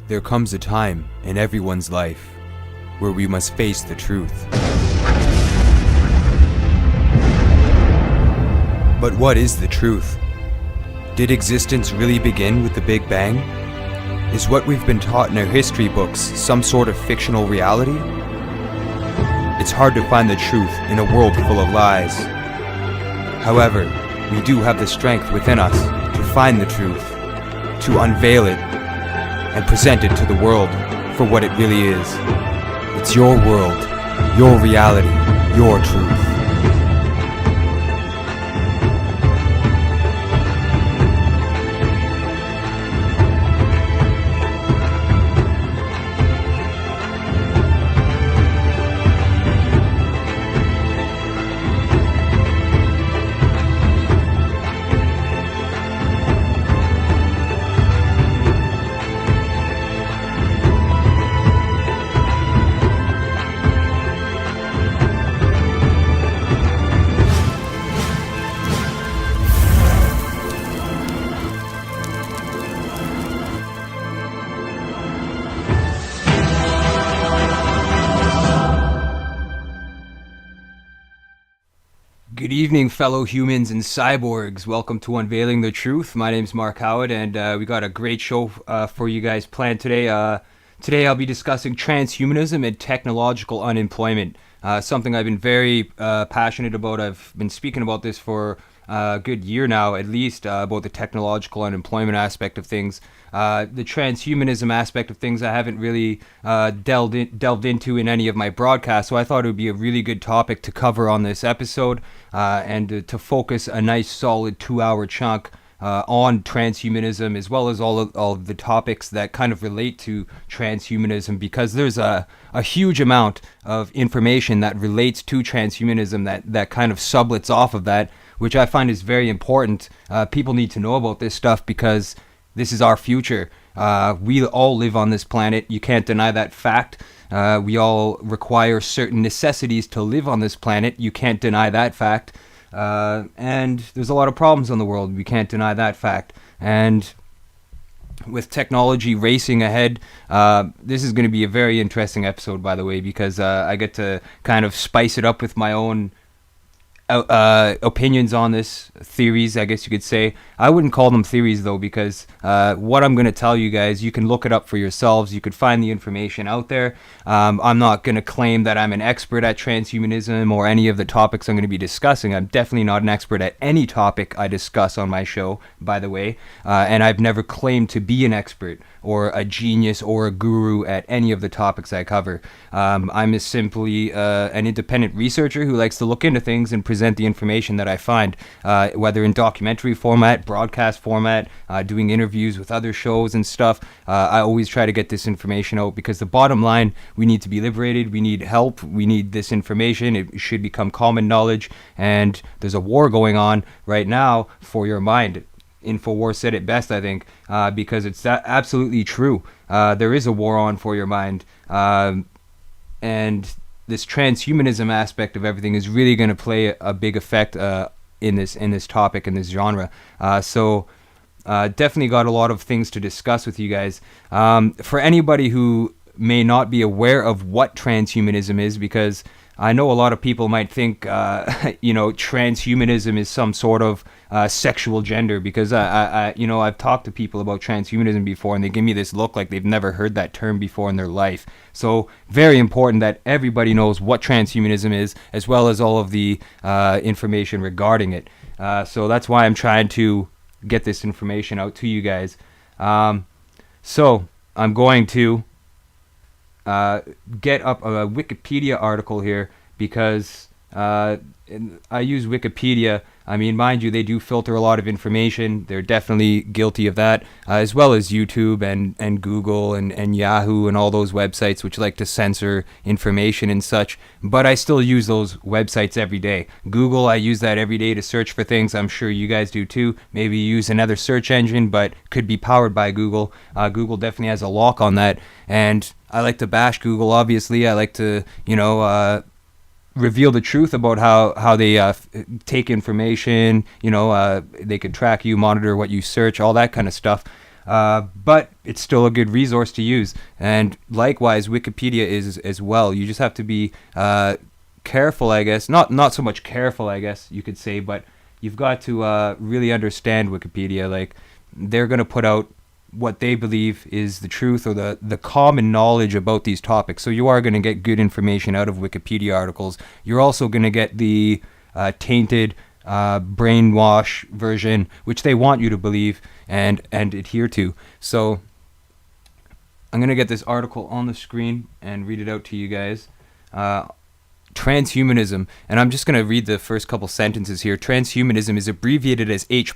There comes a time in everyone's life where we must face the truth. But what is the truth? Did existence really begin with the Big Bang? Is what we've been taught in our history books some sort of fictional reality? It's hard to find the truth in a world full of lies. However, we do have the strength within us to find the truth, to unveil it, and present it to the world for what it really is. It's your world, your reality, your truth. Good evening, fellow humans and cyborgs. Welcome to Unveiling the Truth. My name's Mark Howitt, and we got a great show for you guys planned today. Today I'll be discussing transhumanism and technological unemployment, something I've been very passionate about. I've been speaking about this for a good year now, at least, about the technological unemployment aspect of things. The transhumanism aspect of things I haven't really delved into in any of my broadcasts, so I thought it would be a really good topic to cover on this episode, and to focus a nice solid 2-hour chunk on transhumanism, as well as all of the topics that kind of relate to transhumanism, because there's a huge amount of information that relates to transhumanism that kind of sublets off of that, which I find is very important. People need to know about this stuff because this is our future. We all live on this planet. You can't deny that fact. We all require certain necessities to live on this planet. You can't deny that fact. And there's a lot of problems in the world. We can't deny that fact. And with technology racing ahead, this is going to be a very interesting episode, by the way, because I get to kind of spice it up with my own opinions on this, theories, I guess you could say. I wouldn't call them theories, though, because what I'm going to tell you guys, you can look it up for yourselves. You could find the information out there. I'm not going to claim that I'm an expert at transhumanism or any of the topics I'm going to be discussing. I'm definitely not an expert at any topic I discuss on my show, by the way, and I've never claimed to be an expert or a genius or a guru at any of the topics I cover. I'm simply an independent researcher who likes to look into things and present the information that I find, whether in documentary format, broadcast format, doing interviews with other shows and stuff. I always try to get this information out because the bottom line, we need to be liberated, we need help, we need this information. It should become common knowledge, and there's a war going on right now for your mind. InfoWars said it best, I think, because it's absolutely true. There is a war on for your mind, and this transhumanism aspect of everything is really going to play a big effect in this topic, in this genre. So definitely got a lot of things to discuss with you guys. For anybody who may not be aware of what transhumanism is, because I know a lot of people might think, transhumanism is some sort of sexual gender, because I've talked to people about transhumanism before, and they give me this look like they've never heard that term before in their life. So very important that everybody knows what transhumanism is, as well as all of the information regarding it. So that's why I'm trying to get this information out to you guys. So I'm going to get up a Wikipedia article here, because I use Wikipedia. I mean, mind you, they do filter a lot of information. They're definitely guilty of that, as well as YouTube and Google and Yahoo and all those websites which like to censor information and such. But I still use those websites every day. Google, I use that every day to search for things. I'm sure you guys do too. Maybe you use another search engine, but could be powered by Google. Google definitely has a lock on that. And I like to bash Google, obviously. I like to, reveal the truth about how they take information. They could track you, monitor what you search, all that kind of stuff. but it's still a good resource to use. And likewise, Wikipedia is as well. You just have to be careful, I guess. Not so much careful, I guess you could say, but you've got to really understand Wikipedia. Like, they're going to put out what they believe is the truth or the common knowledge about these topics. So you are going to get good information out of Wikipedia articles. You're also going to get the tainted, brainwash version, which they want you to believe and adhere to. So I'm going to get this article on the screen and read it out to you guys. Transhumanism, and I'm just going to read the first couple sentences here. Transhumanism is abbreviated as H+,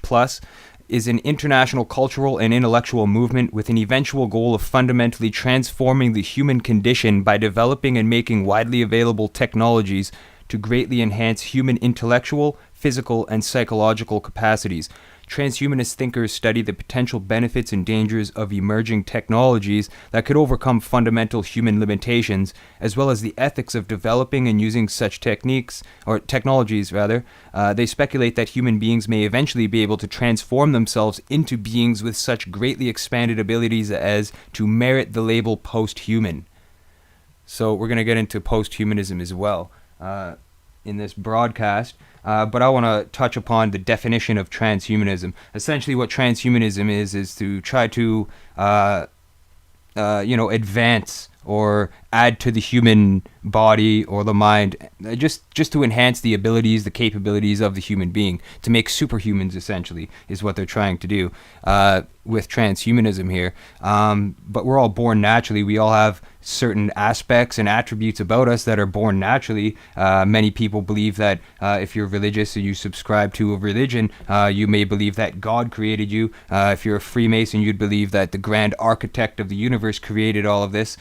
is an international cultural and intellectual movement with an eventual goal of fundamentally transforming the human condition by developing and making widely available technologies to greatly enhance human intellectual, physical, and psychological capacities. Transhumanist thinkers study the potential benefits and dangers of emerging technologies that could overcome fundamental human limitations, as well as the ethics of developing and using such technologies. They speculate that human beings may eventually be able to transform themselves into beings with such greatly expanded abilities as to merit the label post-human. So we're going to get into post-humanism as well in this broadcast. But I want to touch upon the definition of transhumanism. Essentially, what transhumanism is to try to, advance or add to the human body or the mind, just to enhance the abilities, the capabilities of the human being, to make superhumans, essentially, is what they're trying to do with transhumanism here. But we're all born naturally. We all have certain aspects and attributes about us that are born naturally. Many people believe that if you're religious and you subscribe to a religion, you may believe that God created you. If you're a Freemason, you'd believe that the grand architect of the universe created all of this.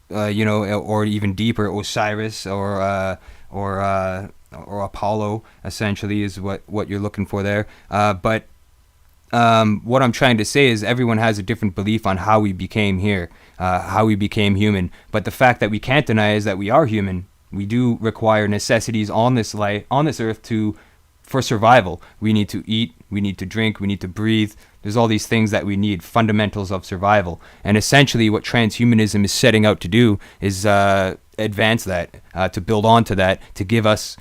Or even deeper, Osiris or Apollo, essentially, is what you're looking for there. But what I'm trying to say is everyone has a different belief on how we became here, how we became human. But the fact that we can't deny is that we are human. We do require necessities on this earth for survival. We need to eat, we need to drink, we need to breathe. There's all these things that we need, fundamentals of survival. And essentially what transhumanism is setting out to do is advance that, to build onto that, to give us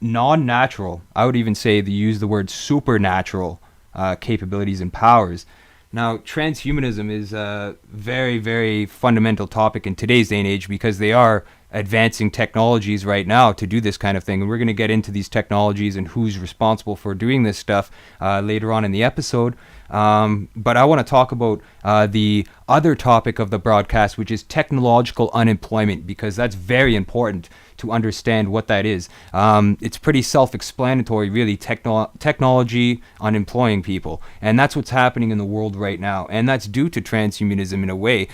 non-natural, I would even say use the word supernatural capabilities and powers. Now, transhumanism is a very, very fundamental topic in today's day and age because they are advancing technologies right now to do this kind of thing. And we're going to get into these technologies and who's responsible for doing this stuff later on in the episode. But I want to talk about the other topic of the broadcast, which is technological unemployment, because that's very important to understand what that is. It's pretty self-explanatory, really, technology unemploying people. And that's what's happening in the world right now. And that's due to transhumanism in a way.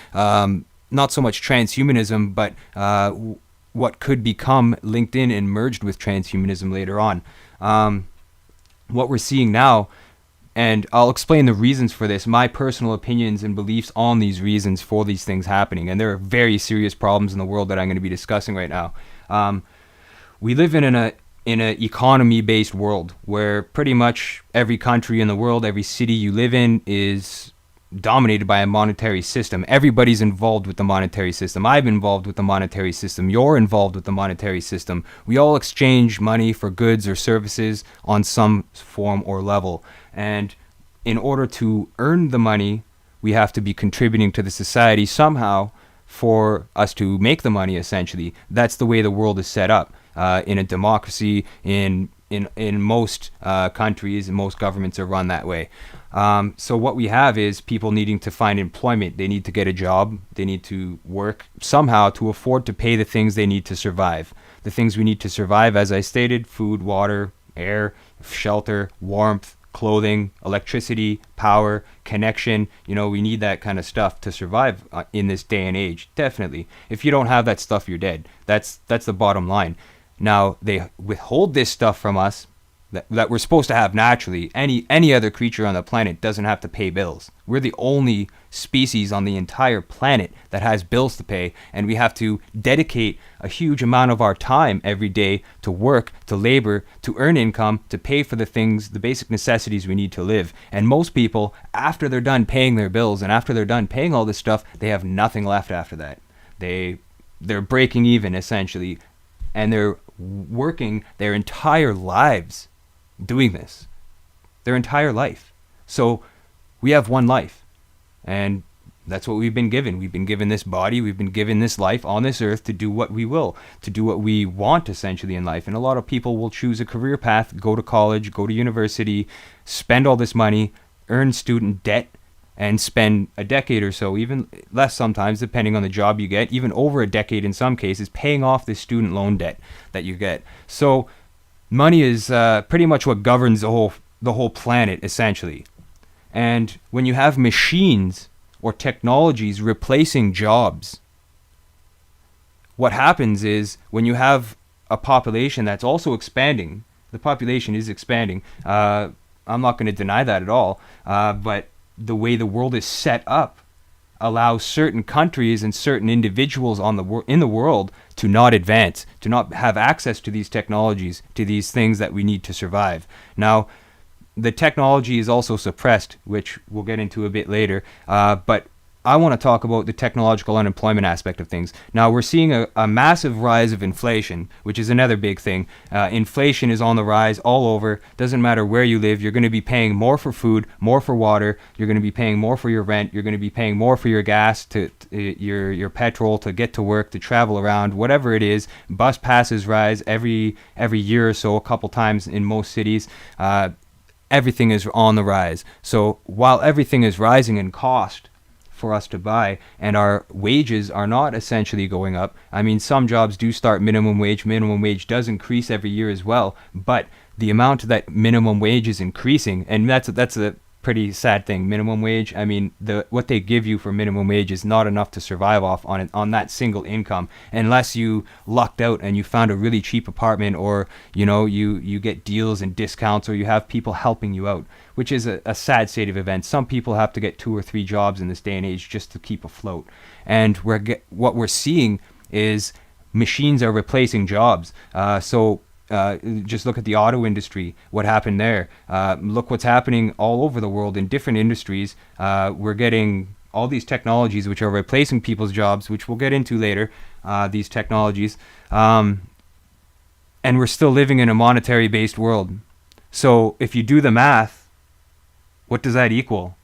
Not so much transhumanism, but what could become linked in and merged with transhumanism later on. What we're seeing now, and I'll explain the reasons for this, my personal opinions and beliefs on these reasons for these things happening. And there are very serious problems in the world that I'm going to be discussing right now. We live in an economy-based world where pretty much every country in the world, every city you live in is dominated by a monetary system. Everybody's involved with the monetary system. I'm involved with the monetary system. You're involved with the monetary system. We all exchange money for goods or services on some form or level. And in order to earn the money, we have to be contributing to the society somehow for us to make the money, essentially. That's the way the world is set up. In a democracy, in most countries, and most governments are run that way. So what we have is people needing to find employment. They need to get a job. They need to work somehow to afford to pay the things they need to survive. The things we need to survive, as I stated: food, water, air, shelter, warmth, clothing, electricity, power, connection. We need that kind of stuff to survive in this day and age. Definitely. If you don't have that stuff, you're dead. That's the bottom line. Now, they withhold this stuff from us that we're supposed to have naturally. Any other creature on the planet doesn't have to pay bills. We're the only species on the entire planet that has bills to pay, and we have to dedicate a huge amount of our time every day to work, to labor, to earn income, to pay for the things, the basic necessities we need to live. And most people, after they're done paying their bills and after they're done paying all this stuff, they have nothing left after that. They're breaking even, essentially, and they're working their entire lives doing this, their entire life. So we have one life, and that's what we've been given. We've been given this body, we've been given this life on this earth to do what we will, to do what we want, essentially, in life. And a lot of people will choose a career path, go to college, go to university, spend all this money, earn student debt, and spend a decade or so, even less sometimes, depending on the job you get, even over a decade in some cases, paying off this student loan debt that you get. So money is pretty much what governs the whole planet, essentially. And when you have machines or technologies replacing jobs, what happens is when you have a population that's also expanding, the population is expanding. I'm not going to deny that at all, but the way the world is set up allows certain countries and certain individuals in the world to not advance, to not have access to these technologies, to these things that we need to survive. Now, the technology is also suppressed, which we'll get into a bit later, but I want to talk about the technological unemployment aspect of things. Now, we're seeing a massive rise of inflation, which is another big thing. Inflation is on the rise all over. Doesn't matter where you live. You're going to be paying more for food, more for water. You're going to be paying more for your rent. You're going to be paying more for your gas, your petrol, to get to work, to travel around, whatever it is. Bus passes rise every year or so, a couple times in most cities. Everything is on the rise. So while everything is rising in cost for us to buy, and our wages are not essentially going up. I mean, some jobs do start minimum wage. Minimum wage does increase every year as well, but the amount that minimum wage is increasing, and that's a pretty sad thing. Minimum wage, I mean, what they give you for minimum wage is not enough to survive off on that single income, unless you lucked out and you found a really cheap apartment, or you get deals and discounts, or you have people helping you out, which is a sad state of events. Some people have to get 2 or 3 jobs in this day and age just to keep afloat. And what we're seeing is machines are replacing jobs. Just look at the auto industry, what happened there. Look what's happening all over the world in different industries. We're getting all these technologies which are replacing people's jobs, which we'll get into later, these technologies. And we're still living in a monetary-based world. So if you do the math, what does that equal?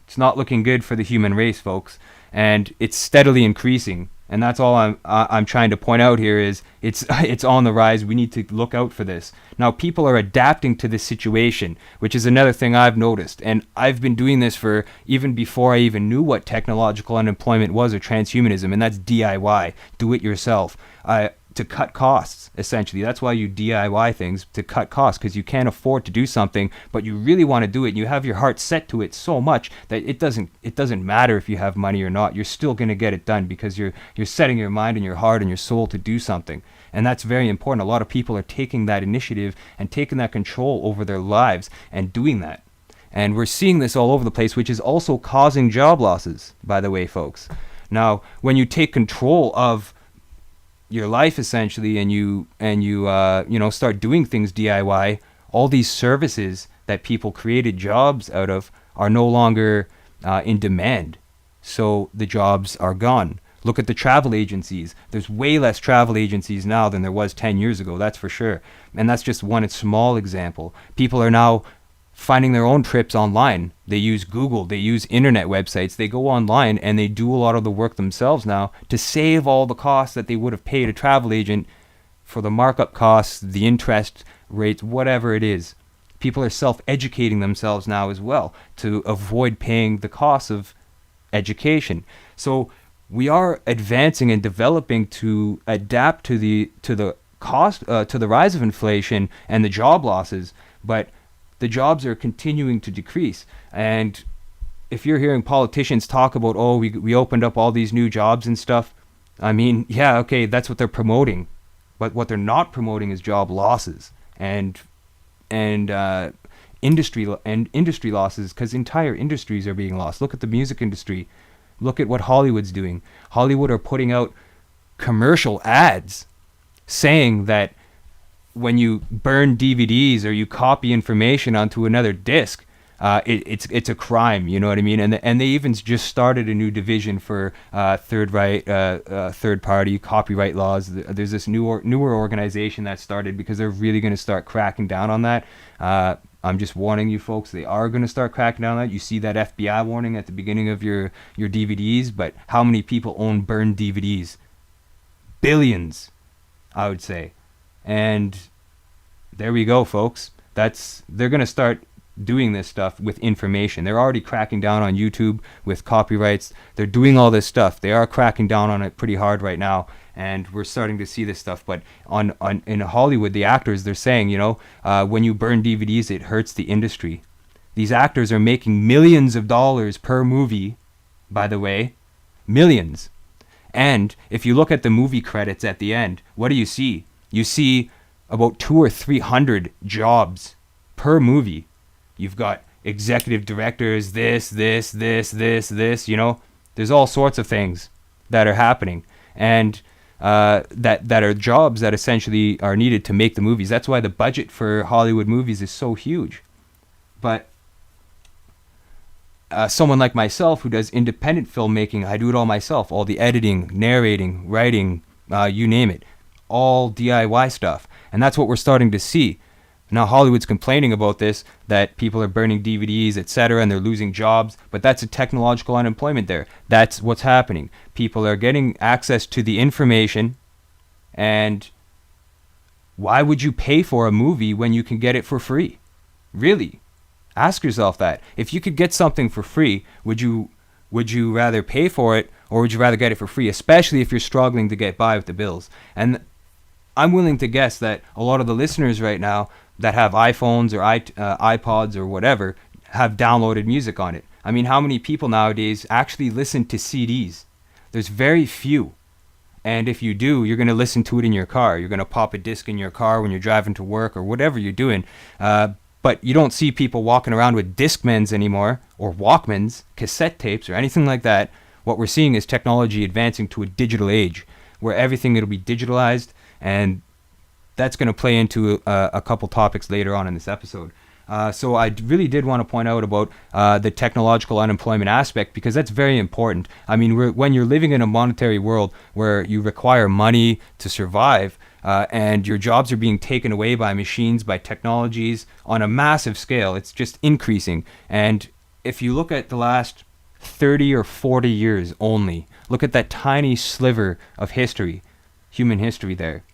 It's not looking good for the human race, folks. And it's steadily increasing. And that's all I'm trying to point out here is it's on the rise. We need to look out for this. Now, people are adapting to this situation, which is another thing I've noticed. And I've been doing this for even before I even knew what technological unemployment was, or transhumanism, and that's DIY, do it yourself. To cut costs, essentially. That's why you DIY things, to cut costs, because you can't afford to do something, but you really want to do it, and you have your heart set to it so much that it doesn't matter if you have money or not. You're still going to get it done because you're setting your mind and your heart and your soul to do something. And that's very important. A lot of people are taking that initiative and taking that control over their lives and doing that. And we're seeing this all over the place, which is also causing job losses, by the way, folks. Now, when you take control of your life, essentially, and you start doing things DIY, all these services that people created jobs out of are no longer in demand. So the jobs are gone. Look at the travel agencies. There's way less travel agencies now than there was 10 years ago, that's for sure. And that's just one small example. People are now finding their own trips online. They use Google, they use internet websites, they go online and they do a lot of the work themselves now to save all the costs that they would have paid a travel agent for the markup costs, the interest rates, whatever it is. People are self-educating themselves now as well to avoid paying the costs of education. So we are advancing and developing to adapt to the cost, to the rise of inflation and the job losses, but the jobs are continuing to decrease. And if you're hearing politicians talk about, we opened up all these new jobs and stuff, I mean, yeah, okay, that's what they're promoting. But what they're not promoting is job losses. And industry losses, because entire industries are being lost. Look at the music industry. Look at what Hollywood's doing. Hollywood are putting out commercial ads saying that when you burn DVDs or you copy information onto another disc, it's a crime. You know what I mean? And they even just started a new division for third party copyright laws. There's this newer organization that started because they're really going to start cracking down on that. I'm just warning you folks, they are going to start cracking down on that. You see that FBI warning at the beginning of your DVDs, but how many people own burned DVDs? Billions, I would say. And there we go, folks. They're going to start doing this stuff with information. They're already cracking down on YouTube with copyrights. They're doing all this stuff. They are cracking down on it pretty hard right now, and we're starting to see this stuff. But in Hollywood, the actors, they're saying, when you burn DVDs, it hurts the industry. These actors are making millions of dollars per movie, by the way. Millions. And if you look at the movie credits at the end, what do you see? You see about 200 or 300 jobs per movie. You've got executive directors, this, there's all sorts of things that are happening, and that are jobs that essentially are needed to make the movies. That's why the budget for Hollywood movies is so huge. But someone like myself who does independent filmmaking, I do it all myself, all the editing, narrating, writing, you name it, all DIY stuff. And that's what we're starting to see. Now Hollywood's complaining about this, that people are burning DVDs, etc., and they're losing jobs, but that's a technological unemployment there. That's what's happening. People are getting access to the information, and why would you pay for a movie when you can get it for free? Really? Ask yourself that. If you could get something for free, would you rather pay for it, or would you rather get it for free, especially if you're struggling to get by with the bills? And I'm willing to guess that a lot of the listeners right now that have iPhones or iPods or whatever have downloaded music on it. I mean, how many people nowadays actually listen to CDs? There's very few. And if you do, you're going to listen to it in your car. You're going to pop a disc in your car when you're driving to work or whatever you're doing. But you don't see people walking around with Discmans anymore, or Walkmans, cassette tapes, or anything like that. What we're seeing is technology advancing to a digital age where everything will be digitalized, and that's going to play into a couple topics later on in this episode. So I really did want to point out about the technological unemployment aspect, because that's very important. I mean, when you're living in a monetary world where you require money to survive, and your jobs are being taken away by machines, by technologies on a massive scale, it's just increasing. And if you look at the last 30 or 40 years only, look at that tiny sliver of history, human history there.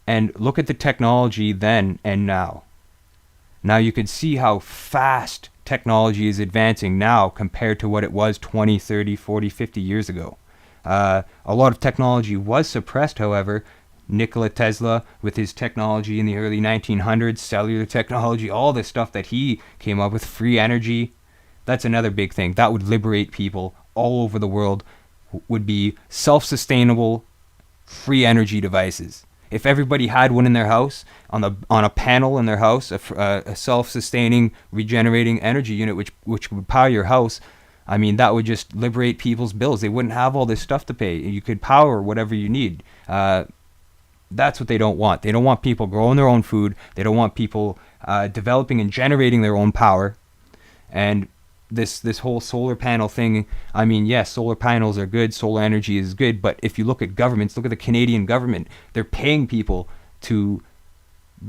And look at the technology then and now. Now you can see how fast technology is advancing now compared to what it was 20, 30, 40, 50 years ago. A lot of technology was suppressed, however. Nikola Tesla, with his technology in the early 1900s, cellular technology, all this stuff that he came up with, free energy, that's another big thing. That would liberate people all over the world, would be self-sustainable, free energy devices. If everybody had one in their house, on a panel in their house, a self-sustaining, regenerating energy unit which would power your house, I mean, that would just liberate people's bills. They wouldn't have all this stuff to pay. You could power whatever you need. That's what they don't want. They don't want people growing their own food. They don't want people developing and generating their own power. And this whole solar panel thing, I mean, yes, solar panels are good, solar energy is good, but if you look at governments, look at the Canadian government, they're paying people to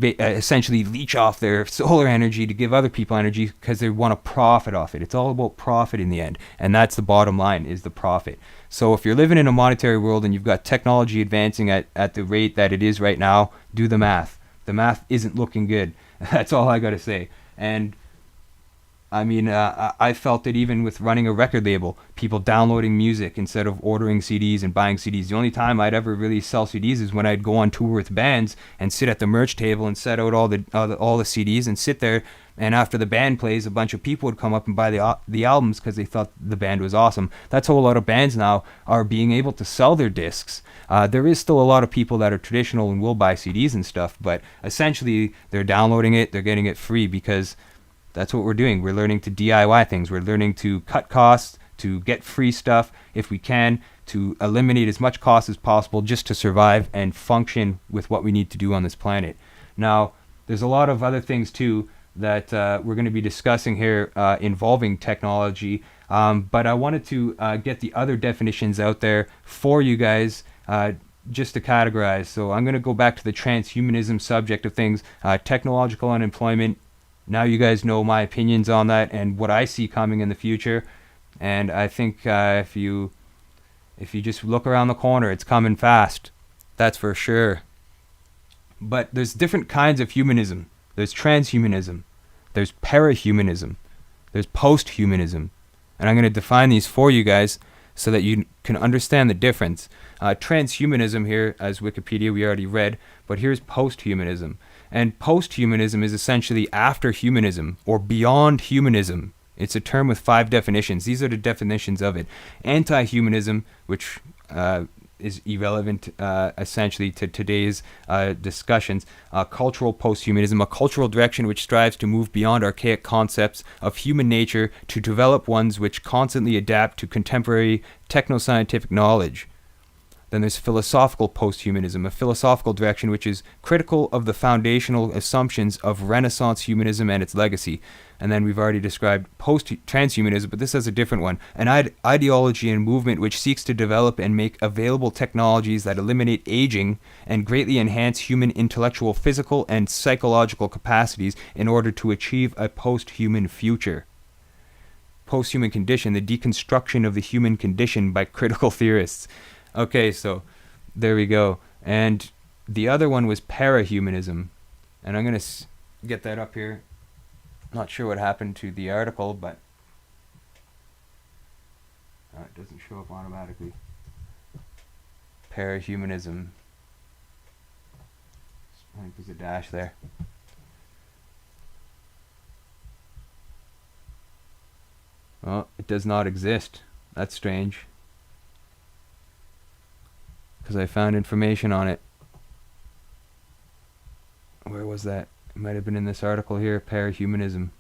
essentially leech off their solar energy to give other people energy because they want to profit off it. It's all about profit in the end, and that's the bottom line, is the profit. So if you're living in a monetary world and you've got technology advancing at the rate that it is right now, do the math. The math isn't looking good. That's all I got to say. And I mean, I felt it even with running a record label, people downloading music instead of ordering CDs and buying CDs. The only time I'd ever really sell CDs is when I'd go on tour with bands and sit at the merch table and set out all the CDs and sit there. And after the band plays, a bunch of people would come up and buy the albums because they thought the band was awesome. That's how a lot of bands now are being able to sell their discs. There is still a lot of people that are traditional and will buy CDs and stuff, but essentially they're downloading it, they're getting it free because that's what we're doing. We're learning to DIY things. We're learning to cut costs, to get free stuff if we can, to eliminate as much cost as possible just to survive and function with what we need to do on this planet. Now, there's a lot of other things too that we're going to be discussing here involving technology, but I wanted to get the other definitions out there for you guys just to categorize. So I'm going to go back to the transhumanism subject of things, technological unemployment. Now you guys know my opinions on that and what I see coming in the future. And I think if you just look around the corner, it's coming fast. That's for sure. But there's different kinds of humanism. There's transhumanism. There's parahumanism. There's posthumanism. And I'm going to define these for you guys so that you can understand the difference. Transhumanism here, as Wikipedia we already read, but here's posthumanism. And posthumanism is essentially after humanism or beyond humanism. It's a term with 5 definitions. These are the definitions of it. Anti-humanism, which is irrelevant essentially to today's discussions. Cultural posthumanism, a cultural direction which strives to move beyond archaic concepts of human nature to develop ones which constantly adapt to contemporary techno-scientific knowledge. Then there's philosophical posthumanism, a philosophical direction which is critical of the foundational assumptions of Renaissance humanism and its legacy. And then we've already described post-transhumanism, but this has a different one. An ideology and movement which seeks to develop and make available technologies that eliminate aging and greatly enhance human intellectual, physical, and psychological capacities in order to achieve a post-human future. Post-human condition, the deconstruction of the human condition by critical theorists. Okay, so there we go. And the other one was parahumanism. And I'm going to get that up here. Not sure what happened to the article, but it doesn't show up automatically. Parahumanism. I think there's a dash there. Well, it does not exist. That's strange. Because I found information on it. Where was that? It might have been in this article here, parahumanism.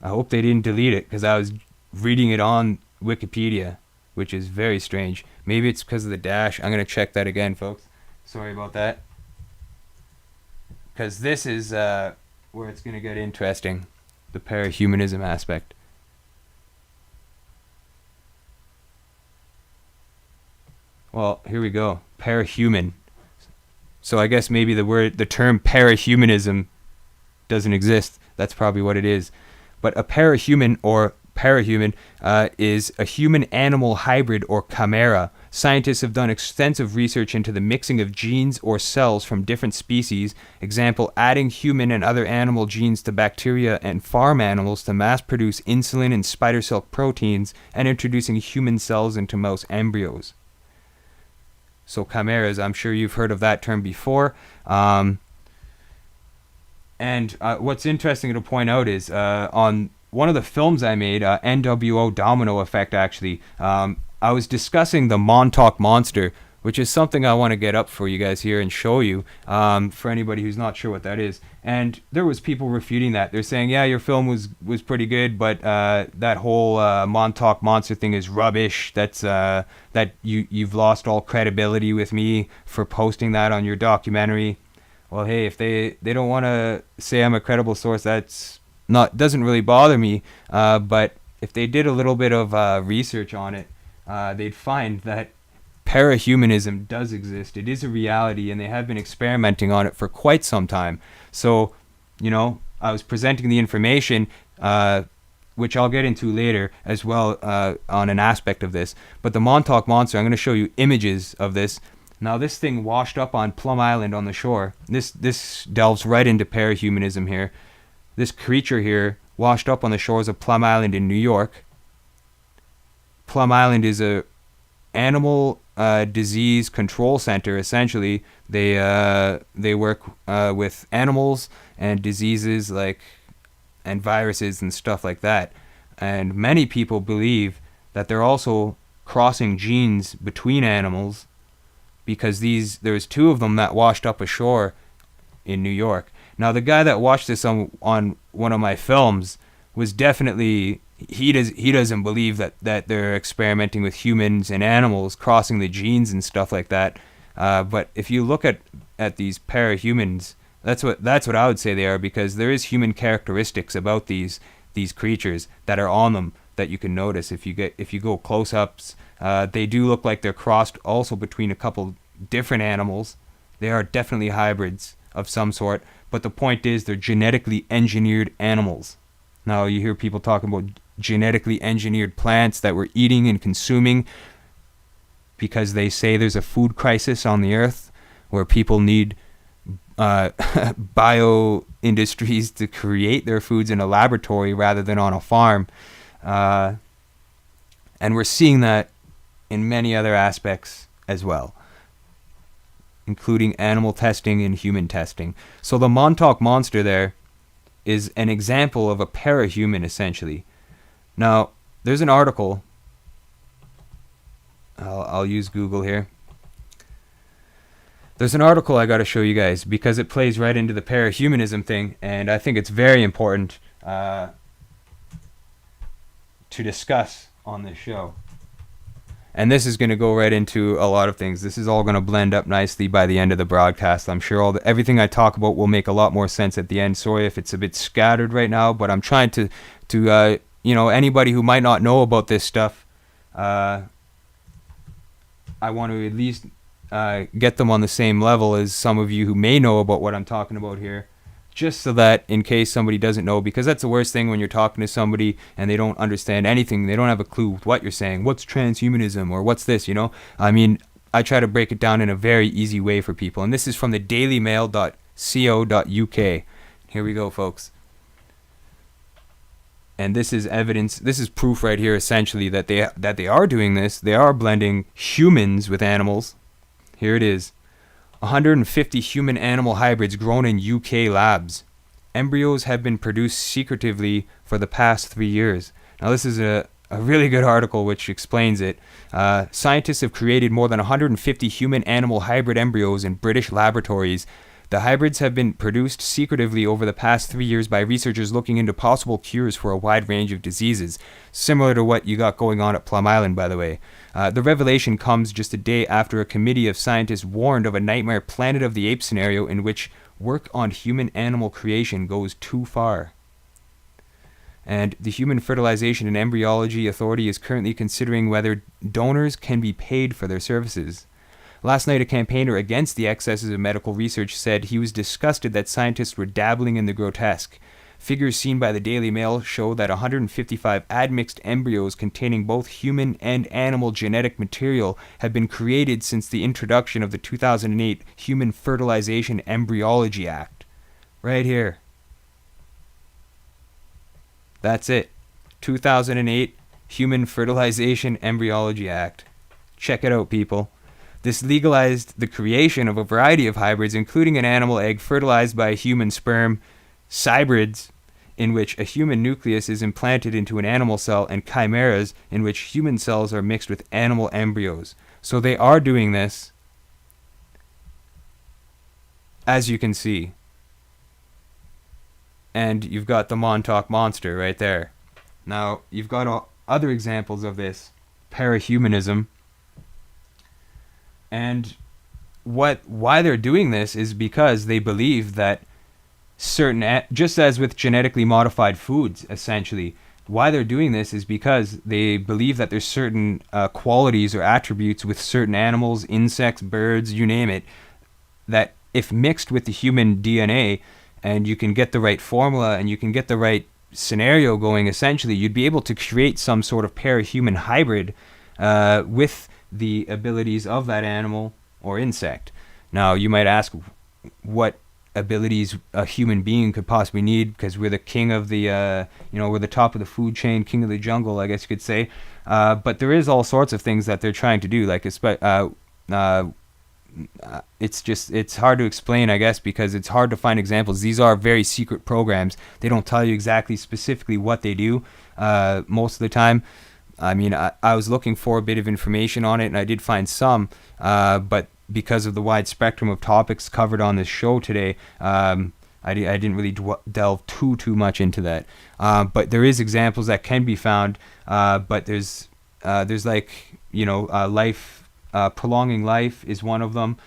I hope they didn't delete it, because I was reading it on Wikipedia, which is very strange. Maybe it's because of the dash. I'm going to check that again, folks. Sorry about that. Because this is where it's going to get interesting, the parahumanism aspect. Well, here we go. Parahuman. So I guess maybe the term parahumanism doesn't exist. That's probably what it is. But a parahuman or parahuman is a human-animal hybrid or chimera. Scientists have done extensive research into the mixing of genes or cells from different species. Example, adding human and other animal genes to bacteria and farm animals to mass-produce insulin and spider silk proteins, and introducing human cells into mouse embryos. So chimeras, I'm sure you've heard of that term before. And what's interesting to point out is on one of the films I made, NWO Domino Effect actually, I was discussing the Montauk Monster, which is something I want to get up for you guys here and show you for anybody who's not sure what that is. And there was people refuting that. They're saying, yeah, your film was pretty good, but that whole Montauk Monster thing is rubbish. That's that you've lost all credibility with me for posting that on your documentary. Well, hey, if they don't want to say I'm a credible source, doesn't really bother me. But if they did a little bit of research on it, they'd find that parahumanism does exist. It is a reality, and they have been experimenting on it for quite some time. So, I was presenting the information, which I'll get into later as well on an aspect of this. But the Montauk Monster, I'm going to show you images of this. Now this thing washed up on Plum Island on the shore. This delves right into parahumanism here. This creature here washed up on the shores of Plum Island in New York. Plum Island is a animal disease control center. Essentially, they work with animals and diseases and viruses and stuff like that. And many people believe that they're also crossing genes between animals, because there's two of them that washed up ashore in New York. Now the guy that watched this on one of my films was definitely, he doesn't believe that they're experimenting with humans and animals, crossing the genes and stuff like that. But if you look at these parahumans, that's what I would say they are, because there is human characteristics about these creatures that are on them that you can notice if you go close-ups. They do look like they're crossed also between a couple different animals. They are definitely hybrids of some sort, but the point is they're genetically engineered animals. Now you hear people talking about genetically engineered plants that we're eating and consuming because they say there's a food crisis on the earth where people need bio industries to create their foods in a laboratory rather than on a farm. And we're seeing that in many other aspects as well, including animal testing and human testing. So the Montauk monster there is an example of a parahuman, essentially. Now, there's an article. I'll use Google here. There's an article I got to show you guys because it plays right into the parahumanism thing, and I think it's very important to discuss on this show. And this is going to go right into a lot of things. This is all going to blend up nicely by the end of the broadcast. I'm sure everything I talk about will make a lot more sense at the end. Sorry if it's a bit scattered right now, but I'm trying to anybody who might not know about this stuff, I want to at least get them on the same level as some of you who may know about what I'm talking about here, just so that in case somebody doesn't know, because that's the worst thing when you're talking to somebody and they don't understand anything, they don't have a clue what you're saying, what's transhumanism or what's this, I mean, I try to break it down in a very easy way for people, and this is from the dailymail.co.uk. Here we go, folks. And this is evidence, this is proof right here, essentially, that they are doing this. They are blending humans with animals. Here it is. 150 human-animal hybrids grown in UK labs. Embryos have been produced secretively for the past 3 years. Now, this is a really good article which explains it. Scientists have created more than 150 human-animal hybrid embryos in British laboratories. The hybrids have been produced secretively over the past 3 years by researchers looking into possible cures for a wide range of diseases, similar to what you got going on at Plum Island, by the way. The revelation comes just a day after a committee of scientists warned of a nightmare Planet of the Apes scenario in which work on human-animal creation goes too far. And the Human Fertilization and Embryology Authority is currently considering whether donors can be paid for their services. Last night, a campaigner against the excesses of medical research said he was disgusted that scientists were dabbling in the grotesque. Figures seen by the Daily Mail show that 155 admixed embryos containing both human and animal genetic material have been created since the introduction of the 2008 Human Fertilization Embryology Act. Right here. That's it. 2008 Human Fertilization Embryology Act. Check it out, people. This legalized the creation of a variety of hybrids, including an animal egg fertilized by a human sperm, cyborgs, in which a human nucleus is implanted into an animal cell, and chimeras, in which human cells are mixed with animal embryos. So they are doing this, as you can see. And you've got the Montauk monster right there. Now, you've got other examples of this parahumanism. And why they're doing this is because they believe that just as with genetically modified foods, essentially, why they're doing this is because they believe that there's certain qualities or attributes with certain animals, insects, birds, you name it, that if mixed with the human DNA and you can get the right formula and you can get the right scenario going, essentially, you'd be able to create some sort of parahuman hybrid with the abilities of that animal or insect. Now, you might ask what abilities a human being could possibly need, because we're the king of the, we're the top of the food chain, king of the jungle, I guess you could say. But there is all sorts of things that they're trying to do, like it's hard to explain, I guess, because it's hard to find examples. These are very secret programs. They don't tell you exactly specifically what they do most of the time. I mean, I was looking for a bit of information on it, and I did find some, but because of the wide spectrum of topics covered on this show today, I didn't really delve too much into that. But there is examples that can be found, but there's like, life, prolonging life is one of them.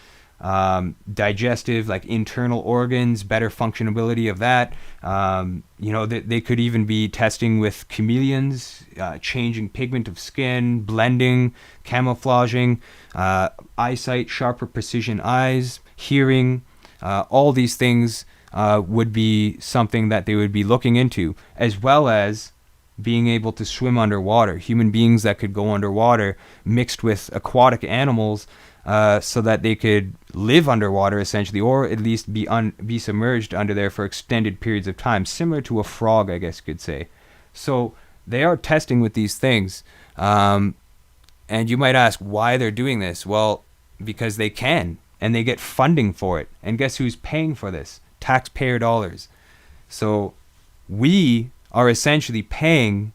Digestive, like internal organs, better functionability of that. They could even be testing with chameleons, changing pigment of skin, blending, camouflaging, eyesight, sharper precision eyes, hearing. All these things would be something that they would be looking into, as well as being able to swim underwater. Human beings that could go underwater mixed with aquatic animals, so that they could live underwater essentially, or at least be submerged under there for extended periods of time, similar to a frog, I guess you could say. So they are testing with these things. And you might ask why they're doing this. Well, because they can, and they get funding for it. And guess who's paying for this? Taxpayer dollars. So we are essentially paying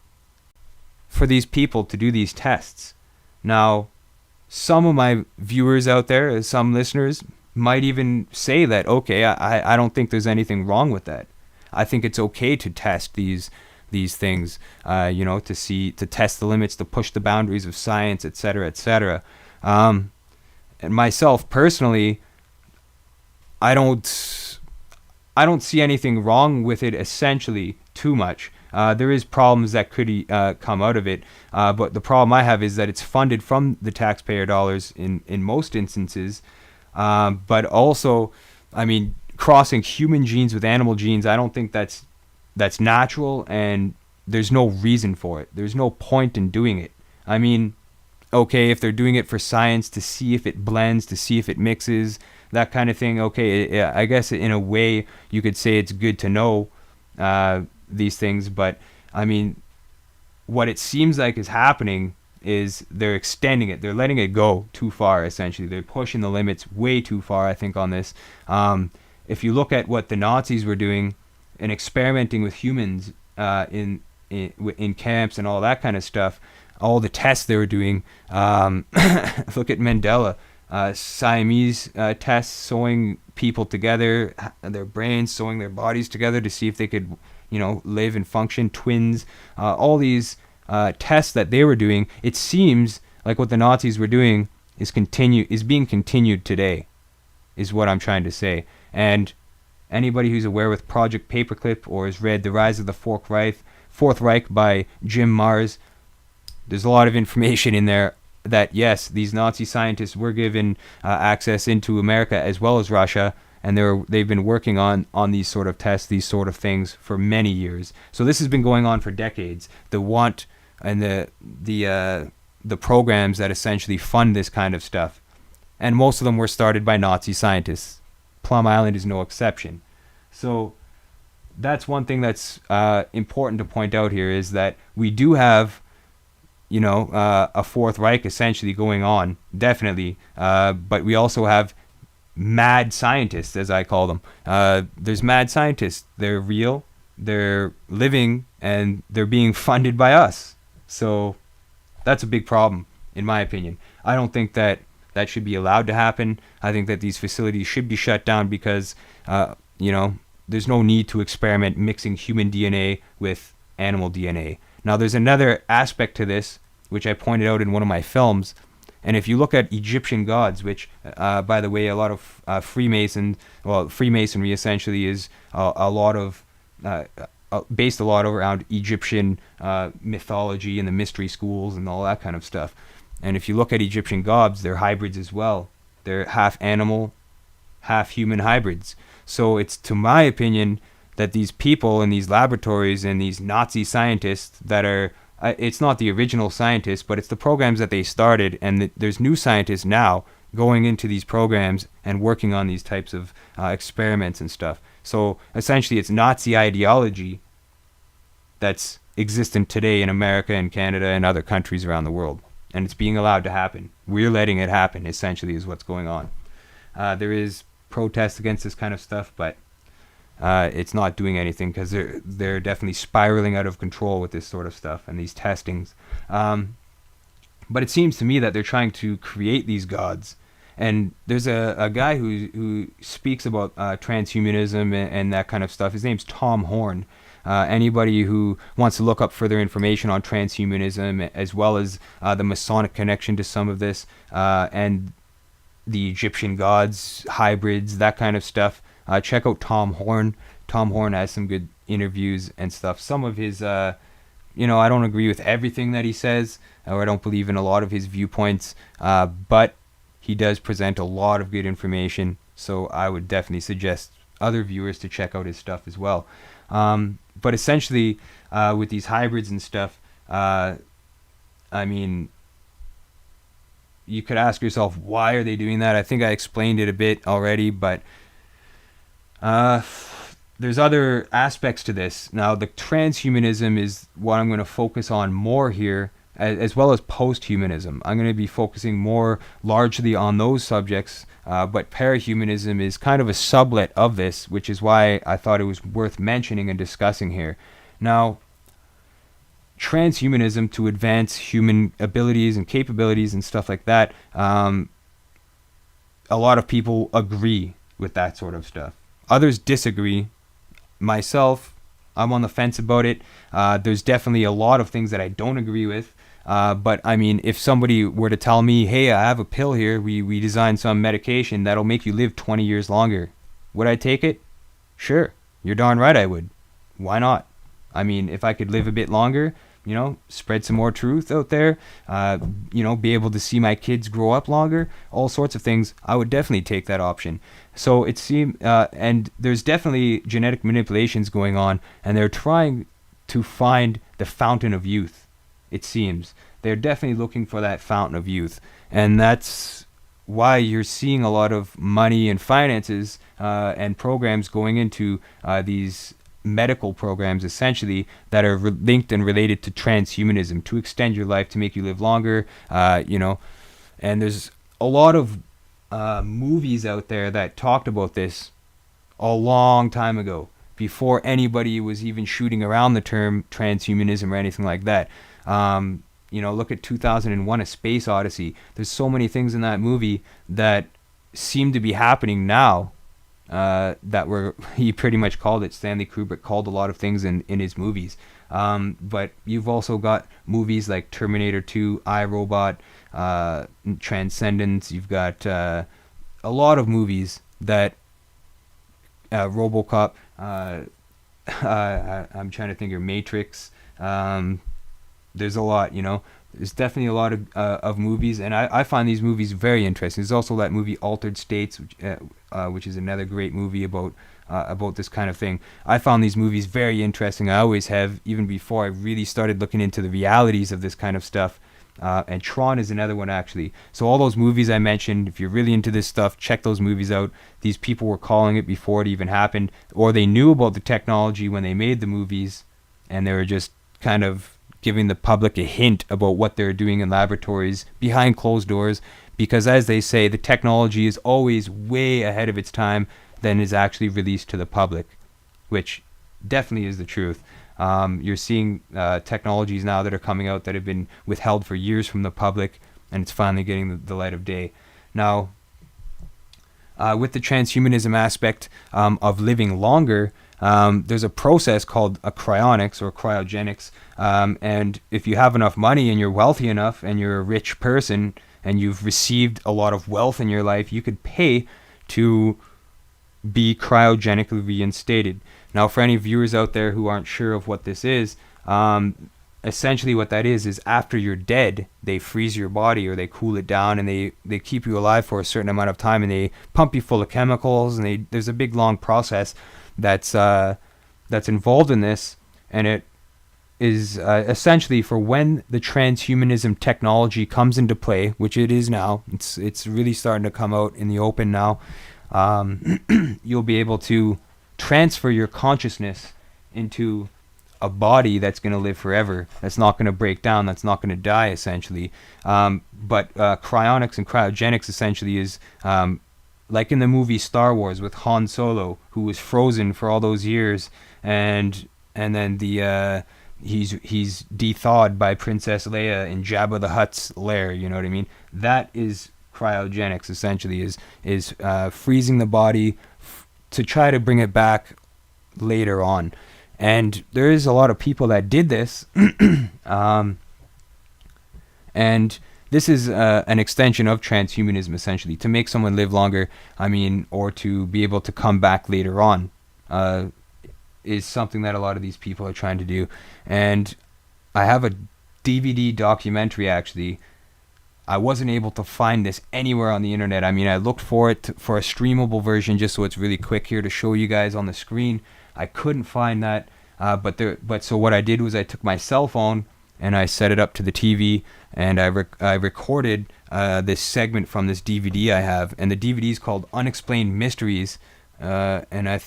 for these people to do these tests. Now, some of my viewers out there, some listeners, might even say that, okay, I don't think there's anything wrong with that. I think it's okay to test these things, to test the limits, to push the boundaries of science, etc., etc. And myself personally, I don't see anything wrong with it essentially too much. There is problems that could come out of it, but the problem I have is that it's funded from the taxpayer dollars in most instances. But also, I mean, crossing human genes with animal genes, I don't think that's natural, and there's no reason for it. There's no point in doing it. I mean, okay, if they're doing it for science, to see if it blends, to see if it mixes, that kind of thing, okay, I guess in a way you could say it's good to know these things. But I mean, what it seems like is happening is they're extending it. They're letting it go too far, essentially. They're pushing the limits way too far, I think, on this. If you look at what the Nazis were doing and experimenting with humans in camps and all that kind of stuff, all the tests they were doing, look at Mandela, Siamese tests, sewing people together, their brains, sewing their bodies together to see if they could, live and function, twins, all these tests that they were doing. It seems like what the Nazis were doing is being continued today, is what I'm trying to say. And anybody who's aware with Project Paperclip or has read The Rise of the Fourth Reich by Jim Marrs, there's a lot of information in there that, yes, these Nazi scientists were given access into America as well as Russia, and they've been working on these sort of tests, these sort of things for many years. So this has been going on for decades. The want and the programs that essentially fund this kind of stuff, and most of them were started by Nazi scientists. Plum Island is no exception. So that's one thing that's important to point out here, is that we do have a Fourth Reich essentially going on, definitely. But we also have mad scientists, as I call them. There's mad scientists. They're real, they're living, and they're being funded by us. So that's a big problem, in my opinion. I don't think that should be allowed to happen. I think that these facilities should be shut down because, there's no need to experiment mixing human DNA with animal DNA. Now, there's another aspect to this, which I pointed out in one of my films. And if you look at Egyptian gods, which, by the way, a lot of Freemasonry essentially is a lot of, based a lot around Egyptian mythology and the mystery schools and all that kind of stuff. And if you look at Egyptian gods, they're hybrids as well. They're half animal, half human hybrids. So it's, to my opinion, that these people in these laboratories and these Nazi scientists that are, it's not the original scientists, but it's the programs that they started, and there's new scientists now going into these programs and working on these types of experiments and stuff. So essentially it's Nazi ideology that's existent today in America and Canada and other countries around the world, and it's being allowed to happen. We're letting it happen, essentially, is what's going on. There is protests against this kind of stuff, but it's not doing anything, because they're definitely spiraling out of control with this sort of stuff and these testings. But it seems to me that they're trying to create these gods. And there's a guy who speaks about transhumanism and that kind of stuff. His name's Tom Horn. Anybody who wants to look up further information on transhumanism, as well as the Masonic connection to some of this, and the Egyptian gods, hybrids, that kind of stuff, check out Tom Horn. Tom Horn has some good interviews and stuff. Some of his, I don't agree with everything that he says, or I don't believe in a lot of his viewpoints, but he does present a lot of good information, so I would definitely suggest other viewers to check out his stuff as well. But essentially, with these hybrids and stuff, you could ask yourself, why are they doing that? I think I explained it a bit already, but there's other aspects to this. Now, the transhumanism is what I'm going to focus on more here, as well as post-humanism. I'm going to be focusing more largely on those subjects, but parahumanism is kind of a sublet of this, which is why I thought it was worth mentioning and discussing here. Now, transhumanism, to advance human abilities and capabilities and stuff like that, a lot of people agree with that sort of stuff. Others disagree. Myself, I'm on the fence about it. There's definitely a lot of things that I don't agree with. But I mean, if somebody were to tell me, hey, I have a pill here, we designed some medication that'll make you live 20 years longer, would I take it? Sure. You're darn right I would. Why not? I mean, if I could live a bit longer, spread some more truth out there, be able to see my kids grow up longer, all sorts of things, I would definitely take that option. So it seems, and there's definitely genetic manipulations going on, and they're trying to find the fountain of youth. It seems they're definitely looking for that fountain of youth, and that's why you're seeing a lot of money and finances and programs going into these medical programs, essentially, that are linked and related to transhumanism, to extend your life, to make you live longer, and there's a lot of movies out there that talked about this a long time ago, before anybody was even shooting around the term transhumanism or anything like that. Look at 2001: A Space Odyssey. There's so many things in that movie that seem to be happening now, he pretty much called it. Stanley Kubrick called a lot of things in his movies. But you've also got movies like Terminator 2, iRobot, Transcendence. You've got a lot of movies that RoboCop. I'm trying to think of Matrix. There's a lot, There's definitely a lot of movies, and I find these movies very interesting. There's also that movie Altered States, which is another great movie about this kind of thing. I found these movies very interesting. I always have, even before I really started looking into the realities of this kind of stuff. And Tron is another one, actually. So all those movies I mentioned, if you're really into this stuff, check those movies out. These people were calling it before it even happened, or they knew about the technology when they made the movies, and they were just kind of giving the public a hint about what they're doing in laboratories behind closed doors, because, as they say, the technology is always way ahead of its time than is actually released to the public, which definitely is the truth. You're seeing technologies now that are coming out that have been withheld for years from the public, and it's finally getting the light of day. Now, with the transhumanism aspect of living longer, there's a process called cryonics or cryogenics, and if you have enough money and you're wealthy enough and you're a rich person and you've received a lot of wealth in your life, you could pay to be cryogenically reinstated. Now, for any viewers out there who aren't sure of what this is, essentially what that is after you're dead, they freeze your body or they cool it down, and they keep you alive for a certain amount of time, and they pump you full of chemicals, and there's a big long process that's involved in this, and is essentially for when the transhumanism technology comes into play, which it is now. It's really starting to come out in the open now. You'll be able to transfer your consciousness into a body that's going to live forever, that's not going to break down, that's not going to die, essentially. But cryonics and cryogenics essentially is like in the movie Star Wars with Han Solo, who was frozen for all those years, and then he's de-thawed by Princess Leia in Jabba the Hutt's lair. You know what I mean? That is cryogenics, essentially, is freezing the body to try to bring it back later on. And there is a lot of people that did this, and this is an extension of transhumanism, essentially, to make someone live longer, or to be able to come back later on, is something that a lot of these people are trying to do. And I have a DVD documentary, actually. I wasn't able to find this anywhere on the internet. I looked for it for a streamable version just so it's really quick here to show you guys on the screen. I couldn't find that, so what I did was I took my cell phone and I set it up to the TV, and I recorded this segment from this DVD I have, and the DVD is called Unexplained Mysteries, and I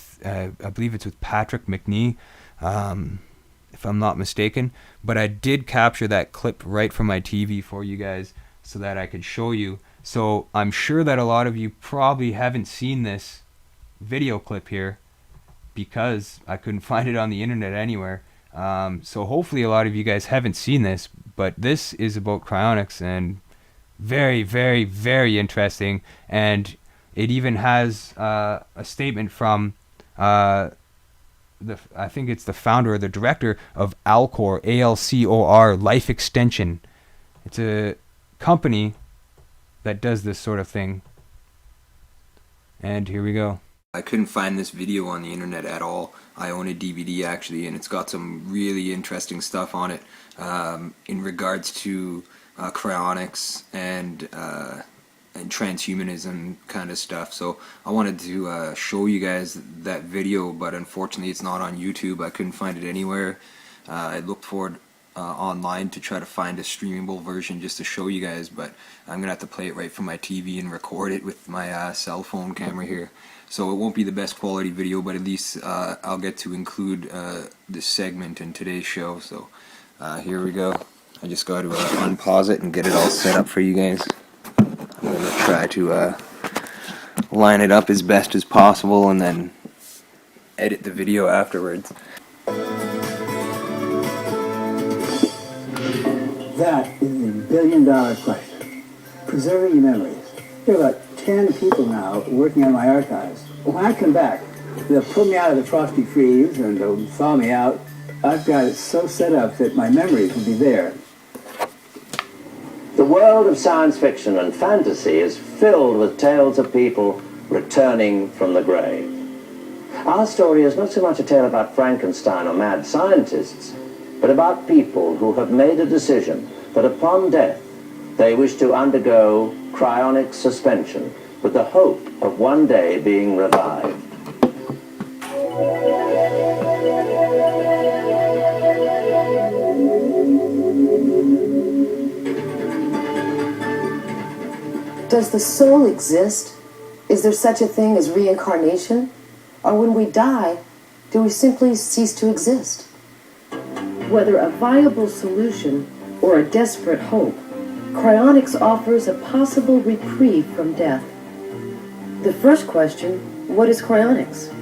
believe it's with Patrick McNee, if I'm not mistaken. But I did capture that clip right from my TV for you guys so that I could show you. So I'm sure that a lot of you probably haven't seen this video clip here, because I couldn't find it on the internet anywhere. So hopefully a lot of you guys haven't seen this, but this is about cryonics, and very, very, very interesting. And it even has a statement from I think it's the founder or the director of Alcor, ALCOR, Life Extension. It's a company that does this sort of thing. And here we go. I couldn't find this video on the internet at all. I own a DVD, actually, and it's got some really interesting stuff on it in regards to cryonics and transhumanism kind of stuff. So I wanted to show you guys that video, but unfortunately it's not on YouTube. I couldn't find it anywhere. I looked for it online to try to find a streamable version just to show you guys, but I'm gonna have to play it right from my TV and record it with my cell phone camera here. So it won't be the best quality video, but at least I'll get to include this segment in today's show. So here we go. I just got to unpause it and get it all set up for you guys. I'm going to try to line it up as best as possible and then edit the video afterwards. That is the billion-dollar question. Preserving your memories. There are about 10 people now working on my archives. When I come back, they'll pull me out of the frosty freeze and they'll thaw me out. I've got it so set up that my memories will be there. The world of science fiction and fantasy is filled with tales of people returning from the grave. Our story is not so much a tale about Frankenstein or mad scientists, but about people who have made a decision that upon death they wish to undergo cryonic suspension with the hope of one day being revived. Does the soul exist? Is there such a thing as reincarnation? Or when we die, do we simply cease to exist? Whether a viable solution or a desperate hope, cryonics offers a possible reprieve from death. The first question, what is cryonics?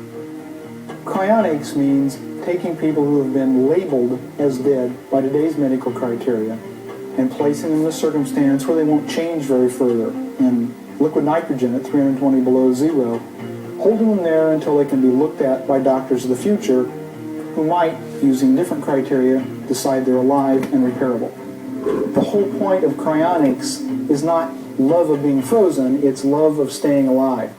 Cryonics means taking people who have been labeled as dead by today's medical criteria and placing them in a circumstance where they won't change very further in liquid nitrogen at 320 below zero, holding them there until they can be looked at by doctors of the future who might, using different criteria, decide they're alive and repairable. The whole point of cryonics is not love of being frozen, it's love of staying alive.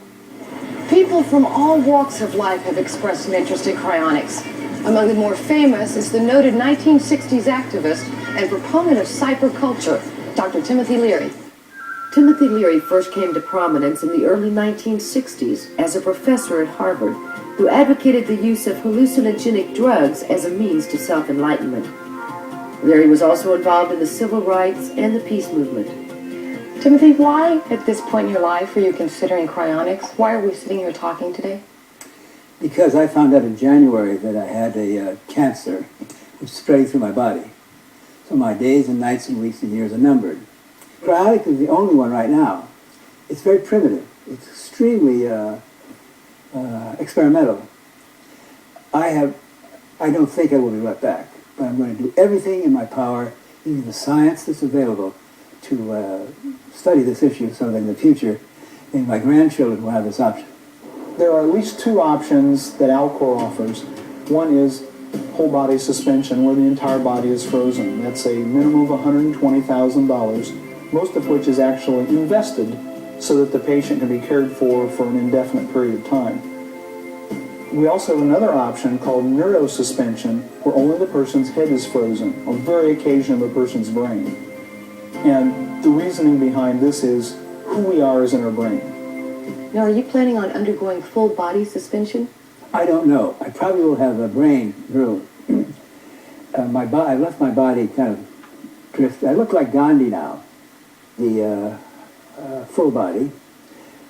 People from all walks of life have expressed an interest in cryonics. Among the more famous is the noted 1960s activist and proponent of cyberculture, Dr. Timothy Leary. Timothy Leary first came to prominence in the early 1960s as a professor at Harvard who advocated the use of hallucinogenic drugs as a means to self-enlightenment. Larry was also involved in the civil rights and the peace movement. Timothy, why at this point in your life are you considering cryonics? Why are we sitting here talking today? Because I found out in January that I had a cancer which spread through my body. So my days and nights and weeks and years are numbered. Cryonic is the only one right now. It's very primitive. It's extremely experimental. I don't think I will be let back, but I'm going to do everything in my power, using the science that's available, to study this issue so that in the future, maybe my grandchildren will have this option. There are at least two options that Alcor offers. One is whole body suspension, where the entire body is frozen. That's a minimum of $120,000, most of which is actually invested so that the patient can be cared for an indefinite period of time. We also have another option called neurosuspension, where only the person's head is frozen, on very occasion of a person's brain. And the reasoning behind this is who we are is in our brain. Now, are you planning on undergoing full body suspension? I don't know. I probably will have a brain drilled. I left my body kind of drift. I look like Gandhi now, the full body.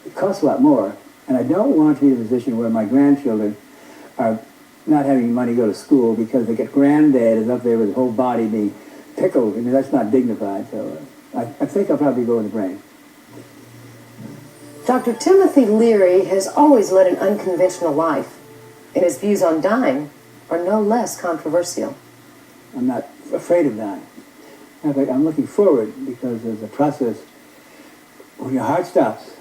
It costs a lot more, and I don't want to be in a position where my grandchildren are not having money to go to school because they get granddad is up there with his whole body being pickled. I mean, that's not dignified. So I think I'll probably go in the brain. Dr. Timothy Leary has always led an unconventional life, and his views on dying are no less controversial. I'm not afraid of dying. In fact, I'm looking forward because there's a process when your heart stops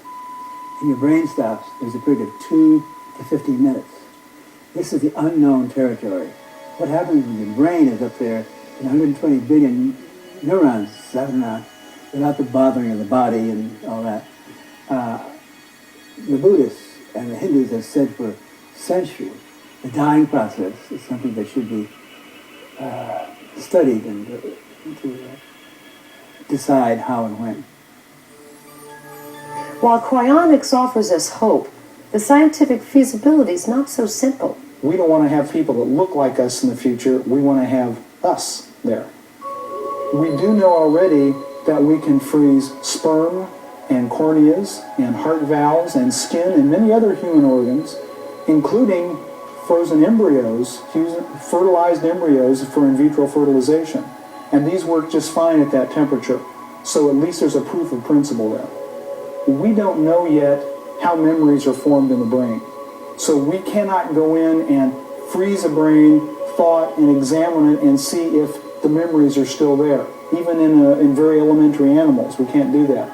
and your brain stops. There's a period of 2 to 15 minutes. This is the unknown territory. What happens when your brain is up there and 120 billion neurons stopping around without the bothering of the body and all that? The Buddhists and the Hindus have said for centuries the dying process is something that should be studied and to decide how and when. While cryonics offers us hope, the scientific feasibility is not so simple. We don't want to have people that look like us in the future. We want to have us there. We do know already that we can freeze sperm and corneas and heart valves and skin and many other human organs, including frozen embryos, fertilized embryos for in vitro fertilization. And these work just fine at that temperature. So at least there's a proof of principle there. We don't know yet how memories are formed in the brain. So we cannot go in and freeze a brain, thought, and examine it and see if the memories are still there. Even in very elementary animals, we can't do that.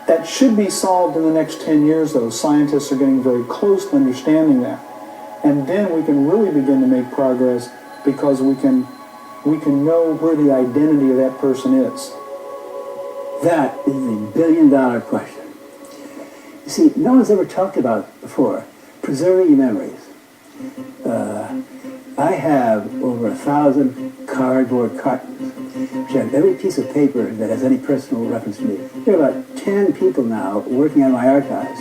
That should be solved in the next 10 years, though. Scientists are getting very close to understanding that. And then we can really begin to make progress because we can know where the identity of that person is. That is the billion-dollar question. You see, no one's ever talked about it before, preserving your memories. I have over 1,000 cardboard cartons, which have every piece of paper that has any personal reference to me. There are about 10 people now working on my archives.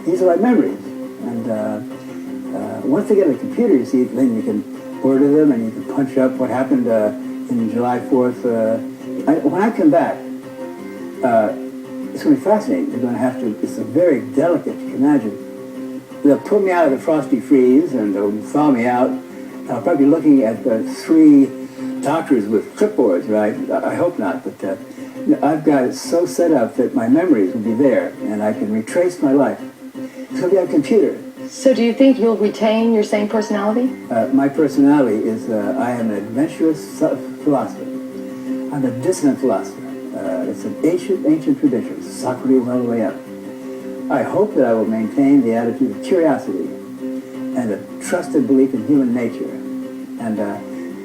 These are my memories. And once they get on the computer, you see, then you can order them and you can punch up what happened in July 4th. When I come back, it's going to be fascinating. They're going to have to, it's a very delicate, you can imagine. They'll pull me out of the frosty freeze and they'll thaw me out. I'll probably be looking at 3 doctors with clipboards, right? I hope not, but I've got it so set up that my memories will be there and I can retrace my life. It's going to be on a computer. So do you think you'll retain your same personality? My personality is, I am an adventurous philosopher. I'm a dissonant philosopher. It's an ancient tradition, Socrates all the way up. I hope that I will maintain the attitude of curiosity and a trusted belief in human nature, and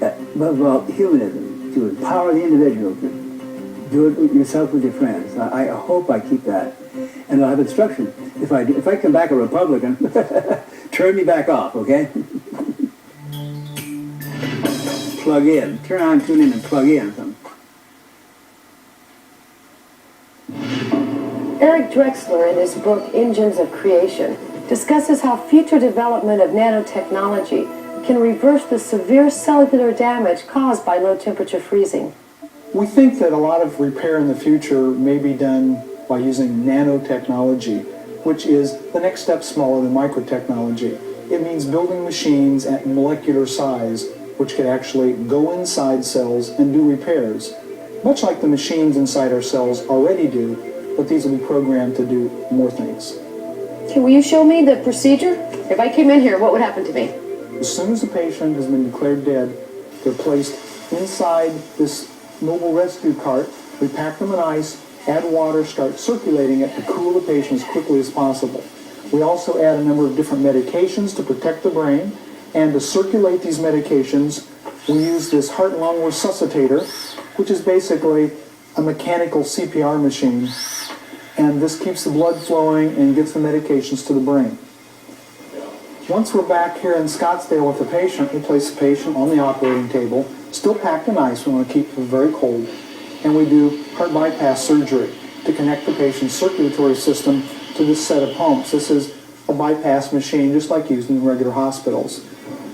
above all, humanism, to empower the individual to do it yourself with your friends. I hope I keep that, and I'll have instruction. If I come back a Republican, turn me back off, okay? Plug in. Turn on, tune in, and plug in something. Eric Drexler, in his book Engines of Creation, discusses how future development of nanotechnology can reverse the severe cellular damage caused by low temperature freezing. We think that a lot of repair in the future may be done by using nanotechnology, which is the next step smaller than microtechnology. It means building machines at molecular size, which could actually go inside cells and do repairs, much like the machines inside our cells already do, but these will be programmed to do more things. Okay, will you show me the procedure? If I came in here, what would happen to me? As soon as the patient has been declared dead, they're placed inside this mobile rescue cart. We pack them in ice, add water, start circulating it to cool the patient as quickly as possible. We also add a number of different medications to protect the brain, and to circulate these medications, we use this heart and lung resuscitator, which is basically a mechanical CPR machine, and this keeps the blood flowing and gets the medications to the brain. Once we're back here in Scottsdale with the patient, we place the patient on the operating table, still packed in ice. We want to keep them very cold. And we do heart bypass surgery to connect the patient's circulatory system to this set of pumps. This is a bypass machine just like used in regular hospitals.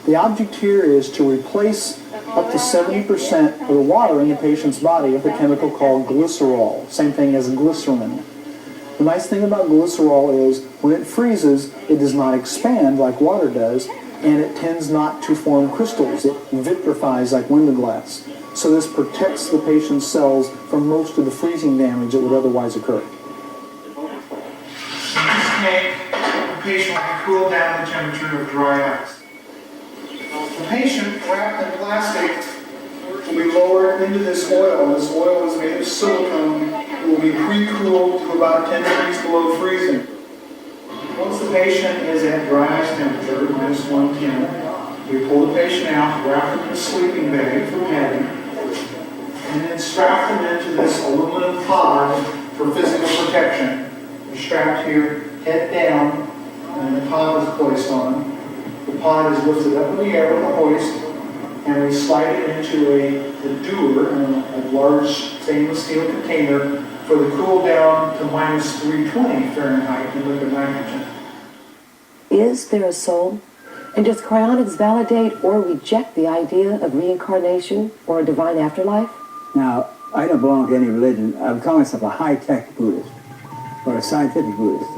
The object here is to replace up to 70% of the water in the patient's body with a chemical called glycerol, same thing as glycerin. The nice thing about glycerol is when it freezes, it does not expand like water does, and it tends not to form crystals. It vitrifies like window glass. So this protects the patient's cells from most of the freezing damage that would otherwise occur. This tank, the patient will cool down the temperature of dry ice. The patient, wrapped in plastic, will be lowered into this oil. This oil is made of silicone. It will be pre-cooled to about 10 degrees below freezing. Once the patient is at dry ice temperature, minus 110, we pull the patient out, wrap them in a sleeping bag for padding, and then strap them into this aluminum pod for physical protection. They're strapped here, head down, and the pod is placed on. The pod is lifted up in the air with a hoist, and we slide it into a dewar, a large stainless steel container for the cool down to minus 320 Fahrenheit in liquid nitrogen. Is there a soul? And does cryonics validate or reject the idea of reincarnation or a divine afterlife? Now, I don't belong to any religion. I would call myself a high-tech Buddhist or a scientific Buddhist.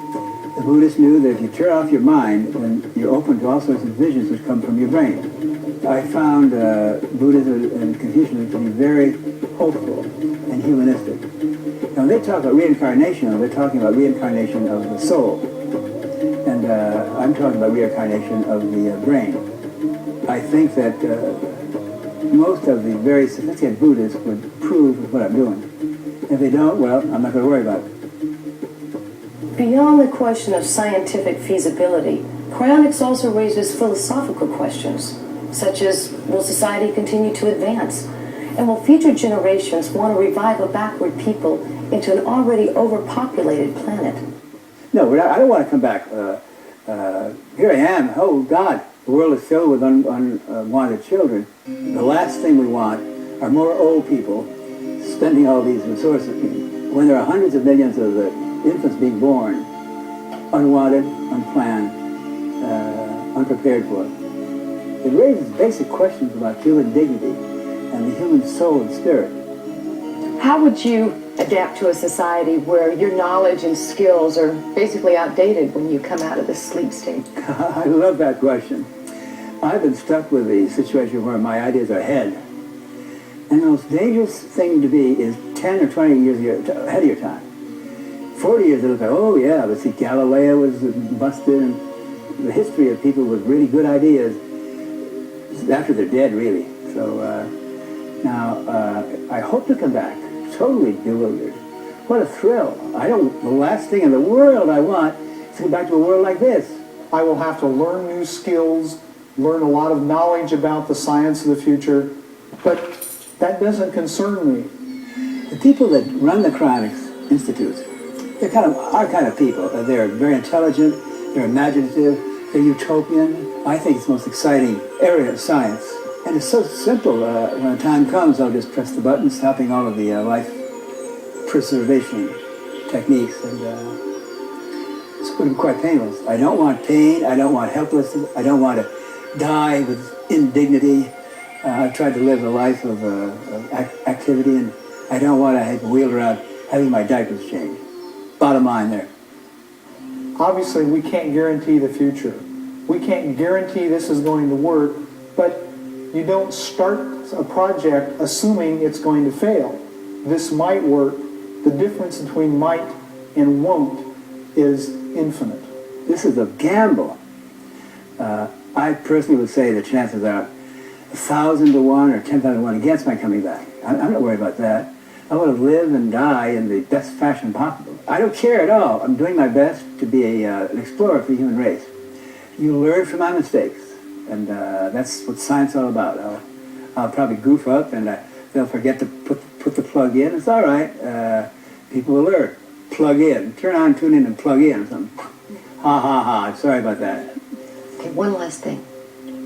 The Buddhists knew that if you turn off your mind, then you're open to all sorts of visions which come from your brain. I found Buddhism and Confucianism to be very hopeful and humanistic. Now, when they talk about reincarnation, they're talking about reincarnation of the soul. And I'm talking about reincarnation of the brain. I think that most of the very sophisticated Buddhists would approve of what I'm doing. If they don't, well, I'm not going to worry about it. Beyond the question of scientific feasibility, cryonics also raises philosophical questions, such as, will society continue to advance? And will future generations want to revive a backward people into an already overpopulated planet? No, I don't want to come back. Here I am. Oh, God, the world is filled with unwanted children. The last thing we want are more old people spending all these resources. When there are hundreds of millions of infants being born, unwanted, unplanned, unprepared for. It raises basic questions about human dignity and the human soul and spirit. How would you adapt to a society where your knowledge and skills are basically outdated when you come out of the sleep state? I love that question. I've been stuck with the situation where my ideas are ahead. And the most dangerous thing to be is 10 or 20 years ahead of your time. 40 years, it was like, oh yeah, but see, Galileo was busted, and the history of people with really good ideas after they're dead, really. So now I hope to come back totally bewildered. What a thrill. The last thing in the world I want is to go back to a world like this. I will have to learn new skills, learn a lot of knowledge about the science of the future, but that doesn't concern me. The people that run the Cryonics Institutes, they're our kind of people. They're very intelligent, they're imaginative, they're utopian. I think it's the most exciting area of science. And it's so simple. When the time comes, I'll just press the button, stopping all of the life preservation techniques, and it's going to be quite painless. I don't want pain, I don't want helplessness, I don't want to die with indignity. I've tried to live a life of activity, and I don't want to have to wheel around having my diapers changed. Bottom line there. Obviously, we can't guarantee the future. We can't guarantee this is going to work, but you don't start a project assuming it's going to fail. This might work. The difference between might and won't is infinite. This is a gamble. I personally would say the chances are 1,000 to 1 or 10,000 to 1 against my coming back. I'm not worried about that. I want to live and die in the best fashion possible. I don't care at all. I'm doing my best to be an explorer for the human race. You learn from my mistakes, and that's what science is all about. I'll probably goof up, and they'll forget to put the plug in. It's all right. People will learn. Plug in. Turn on, tune in, and plug in or something. Ha, ha, ha. Sorry about that. Okay, one last thing.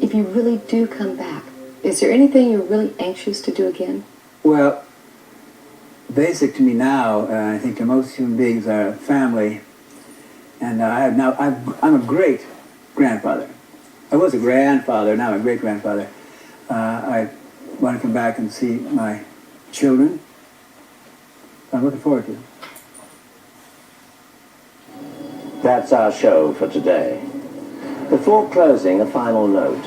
If you really do come back, is there anything you're really anxious to do again? Well, basic to me now, I think to most human beings, are family. And I'm a great grandfather. I was a grandfather, now I'm a great grandfather. I want to come back and see my children. I'm looking forward to it. That's our show for today. Before closing, a final note.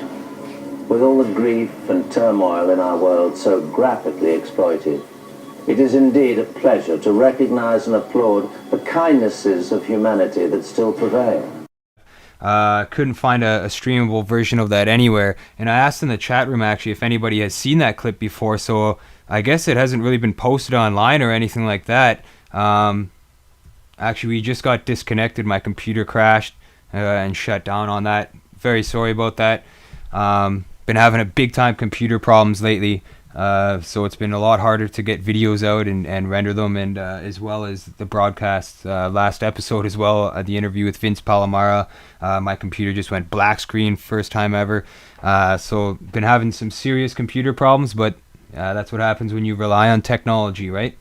With all the grief and turmoil in our world so graphically exploited, it is indeed a pleasure to recognize and applaud the kindnesses of humanity that still prevail. Couldn't find a streamable version of that anywhere, and I asked in the chat room actually if anybody has seen that clip before, so I guess it hasn't really been posted online or anything like that. Actually, we just got disconnected. My computer crashed and shut down on that. Very sorry about that. Been having a big time computer problems lately, so it's been a lot harder to get videos out and render them, and as well as the broadcast last episode as well, the interview with Vince Palomara. My computer just went black screen first time ever, so been having some serious computer problems, but that's what happens when you rely on technology, right?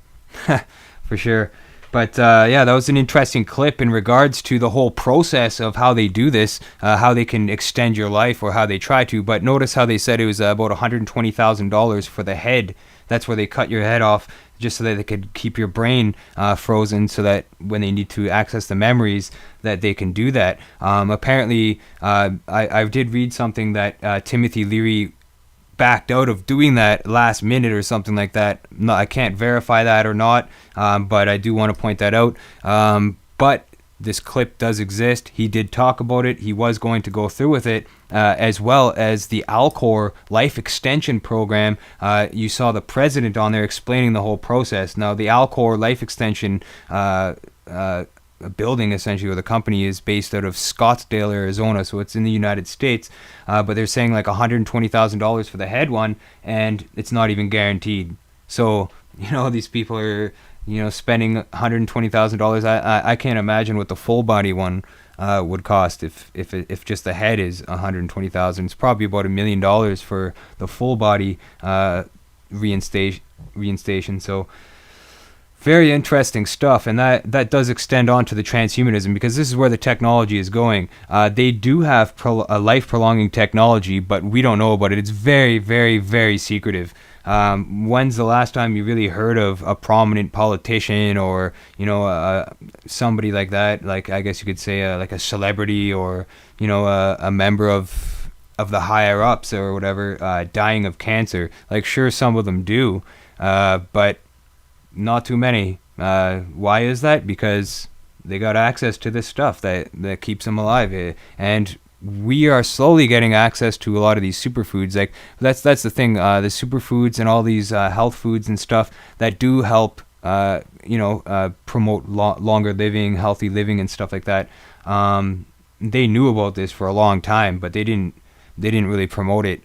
For sure. But yeah, that was an interesting clip in regards to the whole process of how they do this, how they can extend your life, or how they try to. But notice how they said it was about $120,000 for the head. That's where they cut your head off just so that they could keep your brain frozen, so that when they need to access the memories, that they can do that. Apparently, I did read something that Timothy Leary backed out of doing that last minute or something like that. No, I can't verify that or not, but I do want to point that out. But this clip does exist. He did talk about it. He was going to go through with it, as well as the Alcor life extension program. You saw the president on there explaining the whole process. Now, the Alcor life extension building, essentially, or the company, is based out of Scottsdale, Arizona, so it's in the United States, but they're saying like $120,000 for the head one, and it's not even guaranteed. So, these people are, spending $120,000. I can't imagine what the full body one would cost if just the head is $120,000. It's probably about $1 million for the full body reinstation. So very interesting stuff, and that does extend on to the transhumanism, because this is where the technology is going. They do have a life-prolonging technology, but we don't know about it. It's very, very, very secretive. When's the last time you really heard of a prominent politician or somebody like that? Like, I guess you could say like a celebrity or a member of the higher ups or whatever dying of cancer. Like, sure, some of them do, but not too many. Why is that? Because they got access to this stuff that keeps them alive, and we are slowly getting access to a lot of these superfoods. Like, that's the thing. The superfoods and all these health foods and stuff that do help promote longer living, healthy living, and stuff like that. They knew about this for a long time, but they didn't really promote it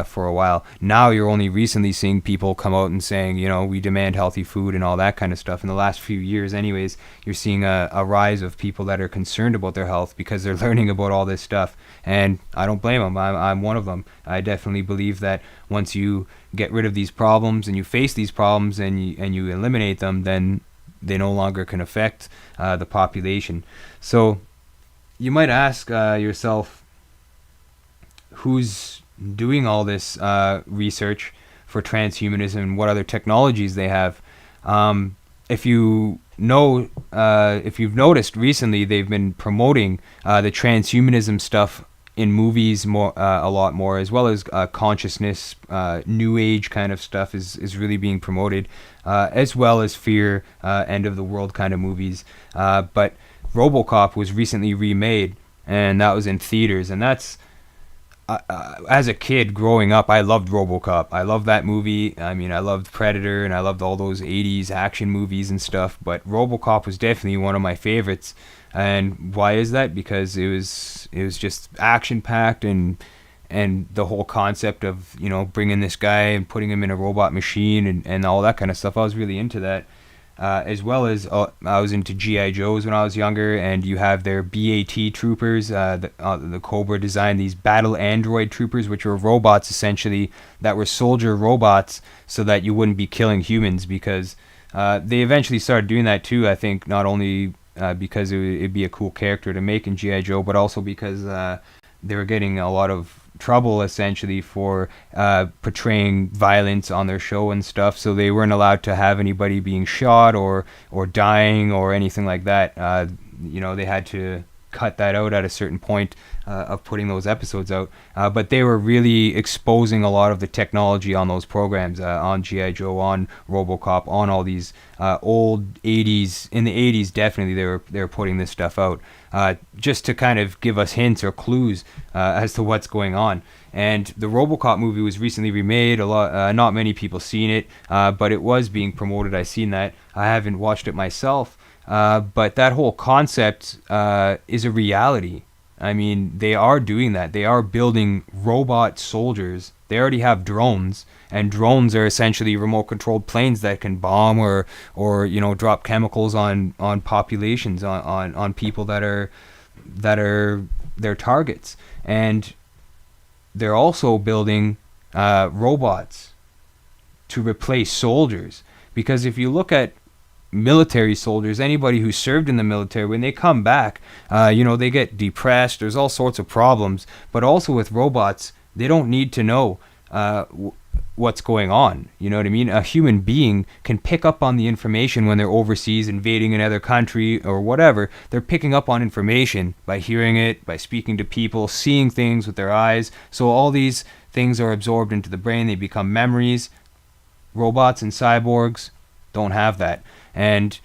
for a while. Now you're only recently seeing people come out and saying, we demand healthy food and all that kind of stuff. In the last few years anyways, you're seeing a rise of people that are concerned about their health because they're learning about all this stuff. And I don't blame them. I'm one of them. I definitely believe that once you get rid of these problems and you face these problems and you eliminate them, then they no longer can affect the population. So you might ask yourself, who's doing all this research for transhumanism and what other technologies they have. If you know, if you've noticed recently, they've been promoting the transhumanism stuff in movies more, a lot more, as well as consciousness, new age kind of stuff is really being promoted, as well as fear, end of the world kind of movies. But RoboCop was recently remade, and that was in theaters, and that's as a kid growing up, I loved RoboCop. I loved that movie. I mean, I loved Predator, and I loved all those 80s action movies and stuff, but RoboCop was definitely one of my favorites. And why is that? Because it was just action packed, and the whole concept of, you know, bringing this guy and putting him in a robot machine and all that kind of stuff. I was really into that. As well as I was into G.I. Joes when I was younger, and you have their BAT troopers. The Cobra designed these battle android troopers, which were robots essentially that were soldier robots, so that you wouldn't be killing humans, because they eventually started doing that too. I think not only because it'd be a cool character to make in G.I. Joe, but also because they were getting a lot of trouble essentially for portraying violence on their show and stuff, so they weren't allowed to have anybody being shot or dying or anything like that. You know, they had to cut that out at a certain point of putting those episodes out, but they were really exposing a lot of the technology on those programs, on G.I. Joe, on RoboCop, on all these old 80s. In the 80s, definitely they were putting this stuff out, just to kind of give us hints or clues as to what's going on. And the RoboCop movie was recently remade. Not many people seen it, but it was being promoted. I seen that. I haven't watched it myself, but that whole concept is a reality. I mean, they are doing that. They are building robot soldiers. They already have drones, and drones are essentially remote-controlled planes that can bomb or you know, drop chemicals on populations, on people that are their targets. And they're also building robots to replace soldiers, because if you look at military soldiers, anybody who served in the military, when they come back, you know, they get depressed. There's all sorts of problems. But also with robots, they don't need to know what's going on. You know what I mean? A human being can pick up on the information when they're overseas, invading another country or whatever. They're picking up on information by hearing it, by speaking to people, seeing things with their eyes. So all these things are absorbed into the brain. They become memories. Robots and cyborgs don't have that. And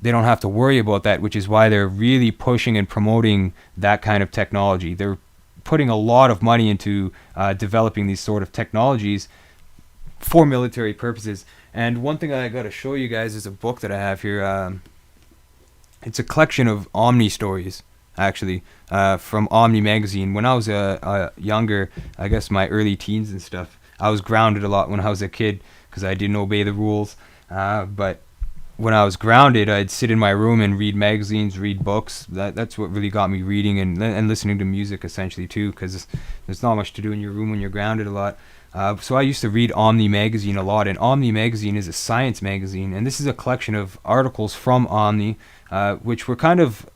they don't have to worry about that, which is why they're really pushing and promoting that kind of technology. They're putting a lot of money into developing these sort of technologies for military purposes. And one thing I got to show you guys is a book that I have here. It's a collection of Omni stories, actually, from Omni magazine. When I was younger, I guess my early teens and stuff, I was grounded a lot when I was a kid because I didn't obey the rules. But when I was grounded, I'd sit in my room and read magazines, read books. That's what really got me reading and listening to music essentially too, because there's not much to do in your room when you're grounded a lot. So I used to read Omni magazine a lot, and Omni magazine is a science magazine, and this is a collection of articles from Omni, which were kind of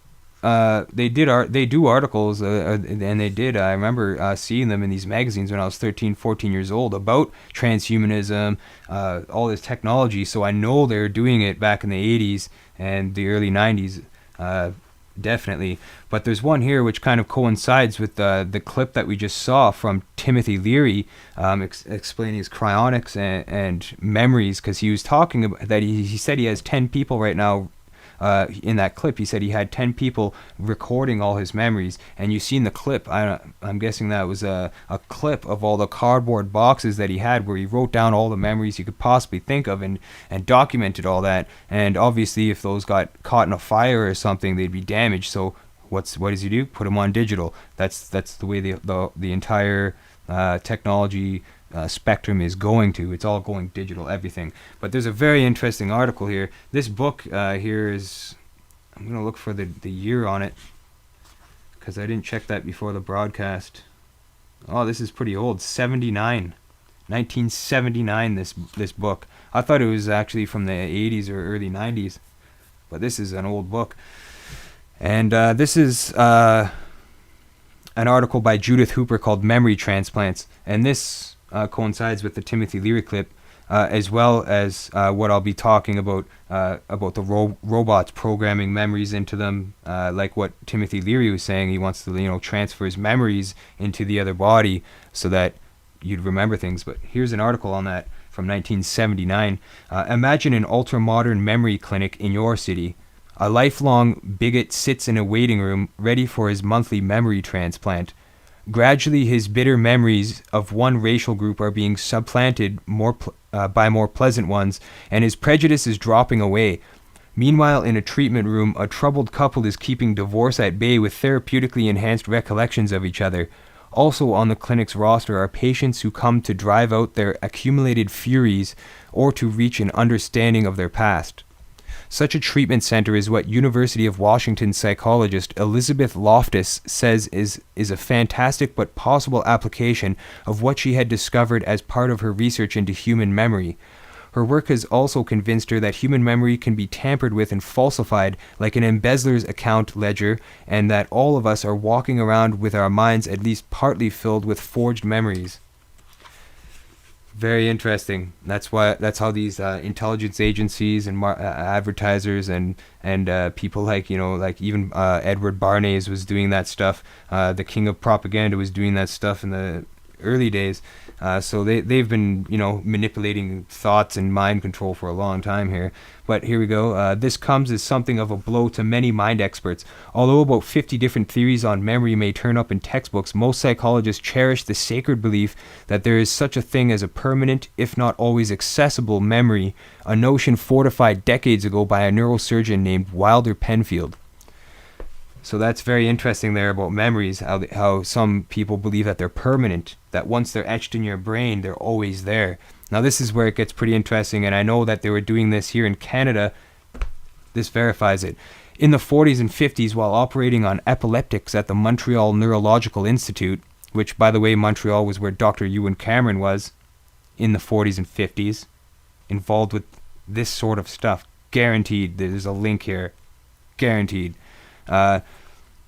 they do articles, and they did. I remember seeing them in these magazines when I was 13, 14 years old about transhumanism, all this technology. So I know they're doing it back in the 80s and the early 90s, definitely. But there's one here which kind of coincides with the clip that we just saw from Timothy Leary, explaining his cryonics and memories, because he was talking about that. He said he has 10 people right now. In that clip, he said he had 10 people recording all his memories, and you've seen the clip. I'm guessing that was a clip of all the cardboard boxes that he had, where he wrote down all the memories he could possibly think of and documented all that. And obviously, if those got caught in a fire or something, they'd be damaged. So what does he do? Put them on digital. That's the way the entire technology spectrum is going to. It's all going digital, everything. But there's a very interesting article here. This book here is, I'm going to look for the year on it, because I didn't check that before the broadcast. Oh, this is pretty old. 1979, this book. I thought it was actually from the 80s or early 90s, but this is an old book. And this is an article by Judith Hooper called Memory Transplants. And this coincides with the Timothy Leary clip, as well as what I'll be talking about the robots programming memories into them, like what Timothy Leary was saying. He wants to, transfer his memories into the other body so that you'd remember things. But here's an article on that from 1979. Imagine an ultra-modern memory clinic in your city. A lifelong bigot sits in a waiting room ready for his monthly memory transplant. Gradually, his bitter memories of one racial group are being supplanted by more pleasant ones, and his prejudice is dropping away. Meanwhile, in a treatment room, a troubled couple is keeping divorce at bay with therapeutically enhanced recollections of each other. Also on the clinic's roster are patients who come to drive out their accumulated furies or to reach an understanding of their past. Such a treatment center is what University of Washington psychologist Elizabeth Loftus says is a fantastic but possible application of what she had discovered as part of her research into human memory. Her work has also convinced her that human memory can be tampered with and falsified like an embezzler's account ledger, and that all of us are walking around with our minds at least partly filled with forged memories. Very interesting. That's how these intelligence agencies and advertisers and people like even Edward Bernays was doing that stuff. The king of propaganda was doing that stuff in the early days. So they've been manipulating thoughts and mind control for a long time here. But here we go. This comes as something of a blow to many mind experts. Although about 50 different theories on memory may turn up in textbooks, most psychologists cherish the sacred belief that there is such a thing as a permanent, if not always accessible, memory, a notion fortified decades ago by a neurosurgeon named Wilder Penfield. So that's very interesting there about memories, how some people believe that they're permanent, that once they're etched in your brain, they're always there. Now this is where it gets pretty interesting, and I know that they were doing this here in Canada. This verifies it. In the 40s and 50s, while operating on epileptics at the Montreal Neurological Institute, which, by the way, Montreal was where Dr. Ewan Cameron was in the 40s and 50s, involved with this sort of stuff. Guaranteed. There's a link here. Guaranteed.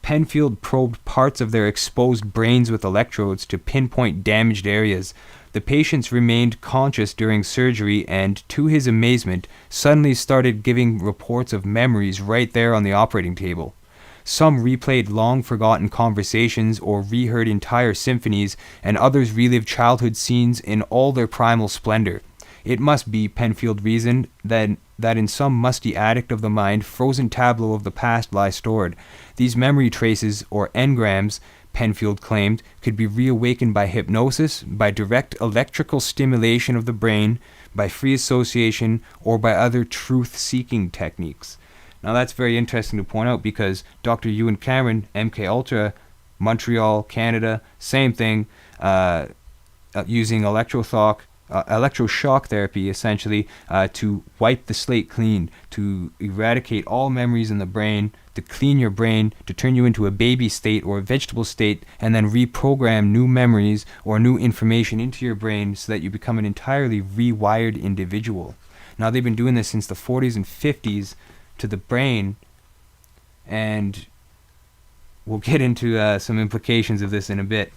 Penfield probed parts of their exposed brains with electrodes to pinpoint damaged areas. The patients remained conscious during surgery and, to his amazement, suddenly started giving reports of memories right there on the operating table. Some replayed long-forgotten conversations or reheard entire symphonies, and others relived childhood scenes in all their primal splendor. It must be, Penfield reasoned, that in some musty attic of the mind, frozen tableau of the past lie stored. These memory traces, or engrams, Penfield claimed, could be reawakened by hypnosis, by direct electrical stimulation of the brain, by free association, or by other truth-seeking techniques. Now that's very interesting to point out, because Dr. Ewan Cameron, MKUltra, Montreal, Canada, same thing, using electroshock therapy, essentially, to wipe the slate clean, to eradicate all memories in the brain, to clean your brain, to turn you into a baby state or a vegetable state, and then reprogram new memories or new information into your brain so that you become an entirely rewired individual. Now, they've been doing this since the 40s and 50s to the brain, and we'll get into some implications of this in a bit.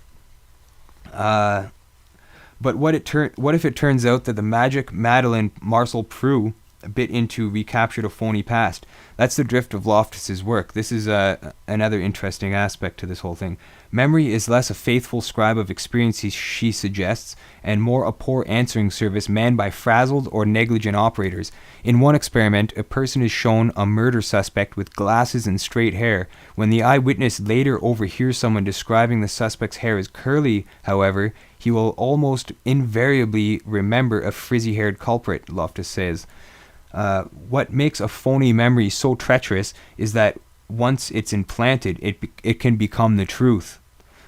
But what if it turns out that the magic Madeleine Marcel Proust bit into recaptured a phony past? That's the drift of Loftus's work. This is another interesting aspect to this whole thing. Memory is less a faithful scribe of experiences, she suggests, and more a poor answering service manned by frazzled or negligent operators. In one experiment, a person is shown a murder suspect with glasses and straight hair. When the eyewitness later overhears someone describing the suspect's hair as curly, however, he will almost invariably remember a frizzy-haired culprit, Loftus says. What makes a phony memory so treacherous is that once it's implanted, it can become the truth.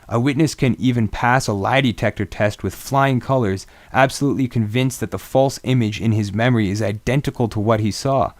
A witness can even pass a lie detector test with flying colors, absolutely convinced that the false image in his memory is identical to what he saw.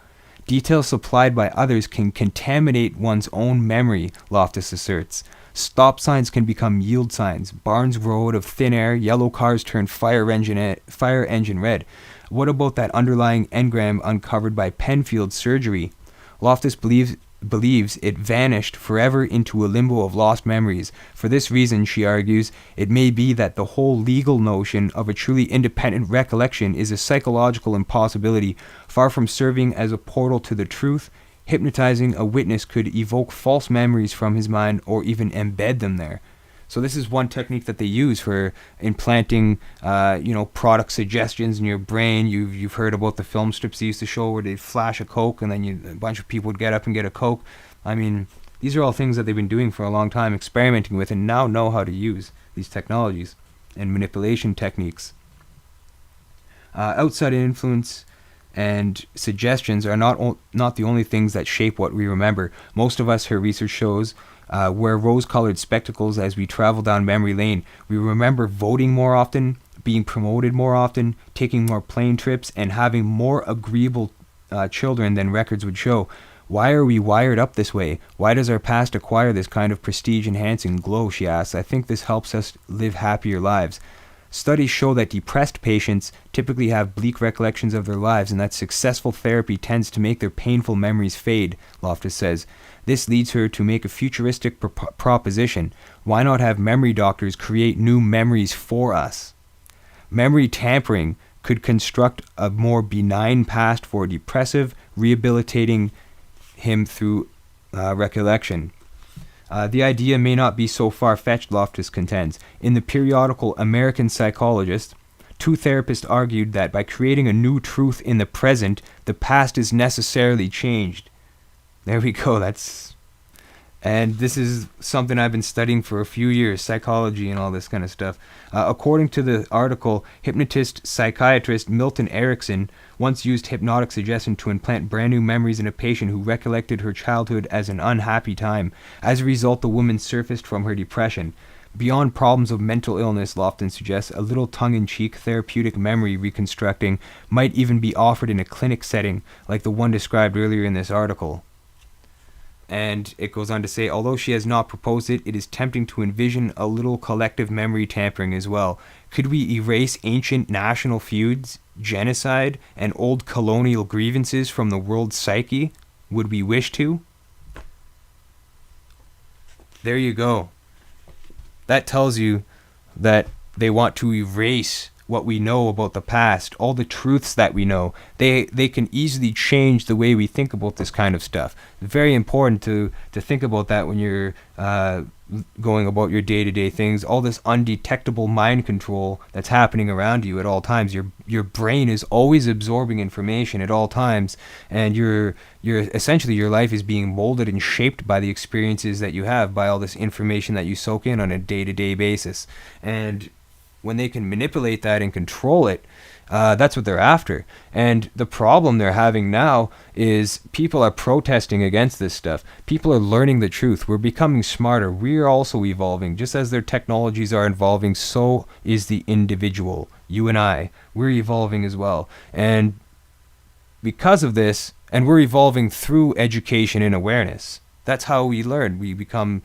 Details supplied by others can contaminate one's own memory, Loftus asserts. Stop signs can become yield signs. Barns grow out of thin air. Yellow cars turn fire engine red. What about that underlying engram uncovered by Penfield's surgery? Loftus believes believes it vanished forever into a limbo of lost memories. For this reason, she argues, it may be that the whole legal notion of a truly independent recollection is a psychological impossibility. Far from serving as a portal to the truth, hypnotizing a witness could evoke false memories from his mind or even embed them there. So this is one technique that they use for implanting, product suggestions in your brain. You've heard about the film strips they used to show where they'd flash a Coke and then a bunch of people would get up and get a Coke. I mean, these are all things that they've been doing for a long time, experimenting with, and now know how to use these technologies and manipulation techniques. Outside influence and suggestions are not the only things that shape what we remember. Most of us, her research shows, wear rose-colored spectacles as we travel down memory lane. We remember voting more often, being promoted more often, taking more plane trips, and having more agreeable children than records would show. Why are we wired up this way? Why does our past acquire this kind of prestige-enhancing glow, she asks. I think this helps us live happier lives. Studies show that depressed patients typically have bleak recollections of their lives, and that successful therapy tends to make their painful memories fade, Loftus says. This leads her to make a futuristic proposition. Why not have memory doctors create new memories for us? Memory tampering could construct a more benign past for a depressive, rehabilitating him through recollection. The idea may not be so far-fetched, Loftus contends. In the periodical American Psychologist, two therapists argued that by creating a new truth in the present, the past is necessarily changed. There we go. And this is something I've been studying for a few years, psychology and all this kind of stuff. According to the article, hypnotist psychiatrist Milton Erickson once used hypnotic suggestion to implant brand new memories in a patient who recollected her childhood as an unhappy time. As a result, the woman surfaced from her depression. Beyond problems of mental illness, Lofton suggests, a little tongue-in-cheek therapeutic memory reconstructing might even be offered in a clinic setting, like the one described earlier in this article. And it goes on to say, although she has not proposed it, it is tempting to envision a little collective memory tampering as well. Could we erase ancient national feuds, genocide, and old colonial grievances from the world's psyche? Would we wish to? There you go. That tells you that they want to erase what we know about the past, all the truths that we know. They can easily change the way we think about this kind of stuff. It's very important to think about that when you're going about your day-to-day things. All this undetectable mind control that's happening around you at all times. Your brain is always absorbing information at all times, and you're essentially, your life is being molded and shaped by the experiences that you have, by all this information that you soak in on a day-to-day basis. And when they can manipulate that and control it, that's what they're after. And the problem they're having now is people are protesting against this stuff. People are learning the truth. We're becoming smarter. We're also evolving. Just as their technologies are evolving, so is the individual. You and I, we're evolving as well. And because of this, and we're evolving through education and awareness. That's how we learn. We become,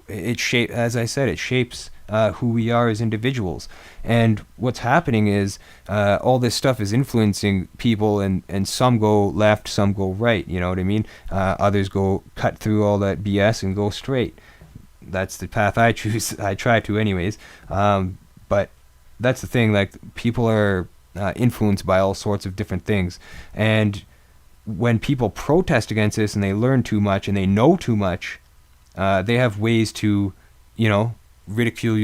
as I said, it shapes who we are as individuals. And what's happening is all this stuff is influencing people, and some go left, some go right, you know what I mean? Others go cut through all that BS and go straight. That's the path I choose. I try to anyways. But that's the thing, like, people are influenced by all sorts of different things. And when people protest against this and they learn too much and they know too much, they have ways to, ridicule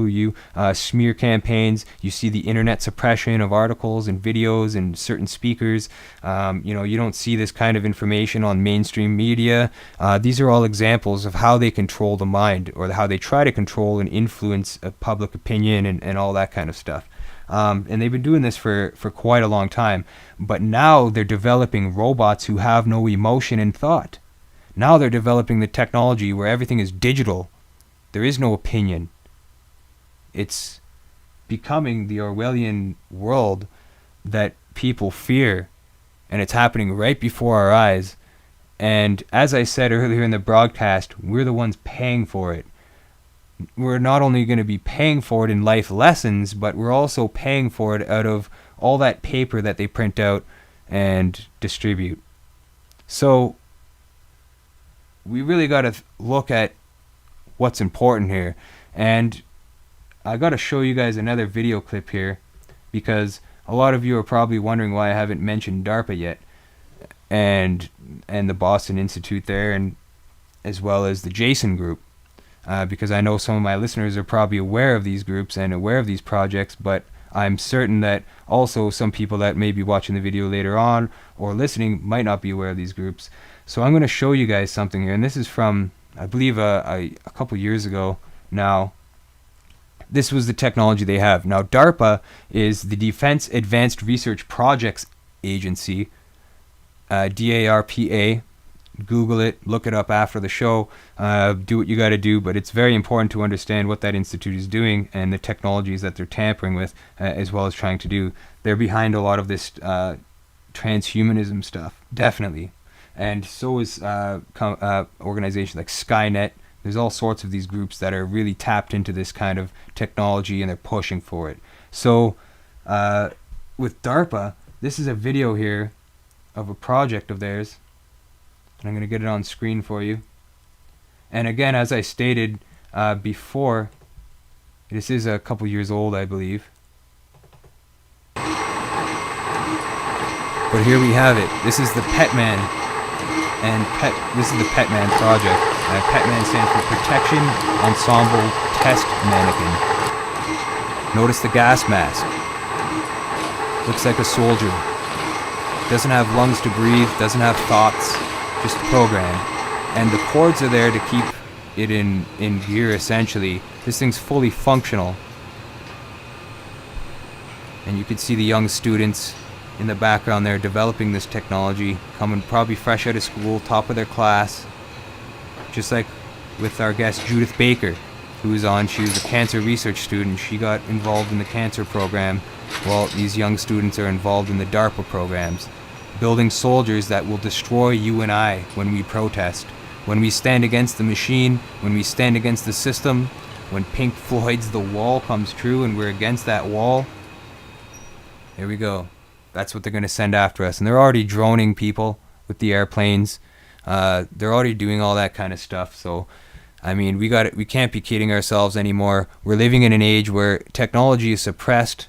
you, smear campaigns. You see the internet suppression of articles and videos and certain speakers. You don't see this kind of information on mainstream media. These are all examples of how they control the mind, or how they try to control and influence public opinion and all that kind of stuff. And they've been doing this for quite a long time. But now they're developing robots who have no emotion and thought. Now they're developing the technology where everything is digital. There is no opinion. It's becoming the Orwellian world that people fear, and it's happening right before our eyes. And as I said earlier in the broadcast, we're the ones paying for it. We're not only going to be paying for it in life lessons, but we're also paying for it out of all that paper that they print out and distribute. So we really got to look at what's important here. And I got to show you guys another video clip here, because a lot of you are probably wondering why I haven't mentioned DARPA yet, and the Boston Institute there, and as well as the Jason group, because I know some of my listeners are probably aware of these groups and aware of these projects, but I'm certain that also some people that may be watching the video later on or listening might not be aware of these groups. So I'm going to show you guys something here, and this is from, I believe, a couple years ago now. This was the technology they have. Now, DARPA is the Defense Advanced Research Projects Agency, DARPA. Google it, look it up after the show, do what you got to do, but it's very important to understand what that institute is doing and the technologies that they're tampering with, as well as trying to do. They're behind a lot of this transhumanism stuff, definitely. And so is organizations like Skynet. There's all sorts of these groups that are really tapped into this kind of technology, and they're pushing for it. So with DARPA, this is a video here of a project of theirs. And I'm going to get it on screen for you. And again, as I stated before, this is a couple years old, I believe. But here we have it. This is the PETMAN. And this is the PETMAN project. PETMAN stands for Protection Ensemble Test Mannequin. Notice the gas mask. Looks like a soldier. Doesn't have lungs to breathe, doesn't have thoughts. Just programmed, and the cords are there to keep it in gear. Essentially, this thing's fully functional, and you can see the young students in the background there developing this technology, coming probably fresh out of school, top of their class, just like with our guest Judith Baker, who was on. She was a cancer research student. She got involved in the cancer program. Well, these young students are involved in the DARPA programs, building soldiers that will destroy you and I when we protest. When we stand against the machine, when we stand against the system, when Pink Floyd's The Wall comes true and we're against that wall, here we go. That's what they're going to send after us. And they're already droning people with the airplanes. They're already doing all that kind of stuff. So, I mean, we can't be kidding ourselves anymore. We're living in an age where technology is suppressed.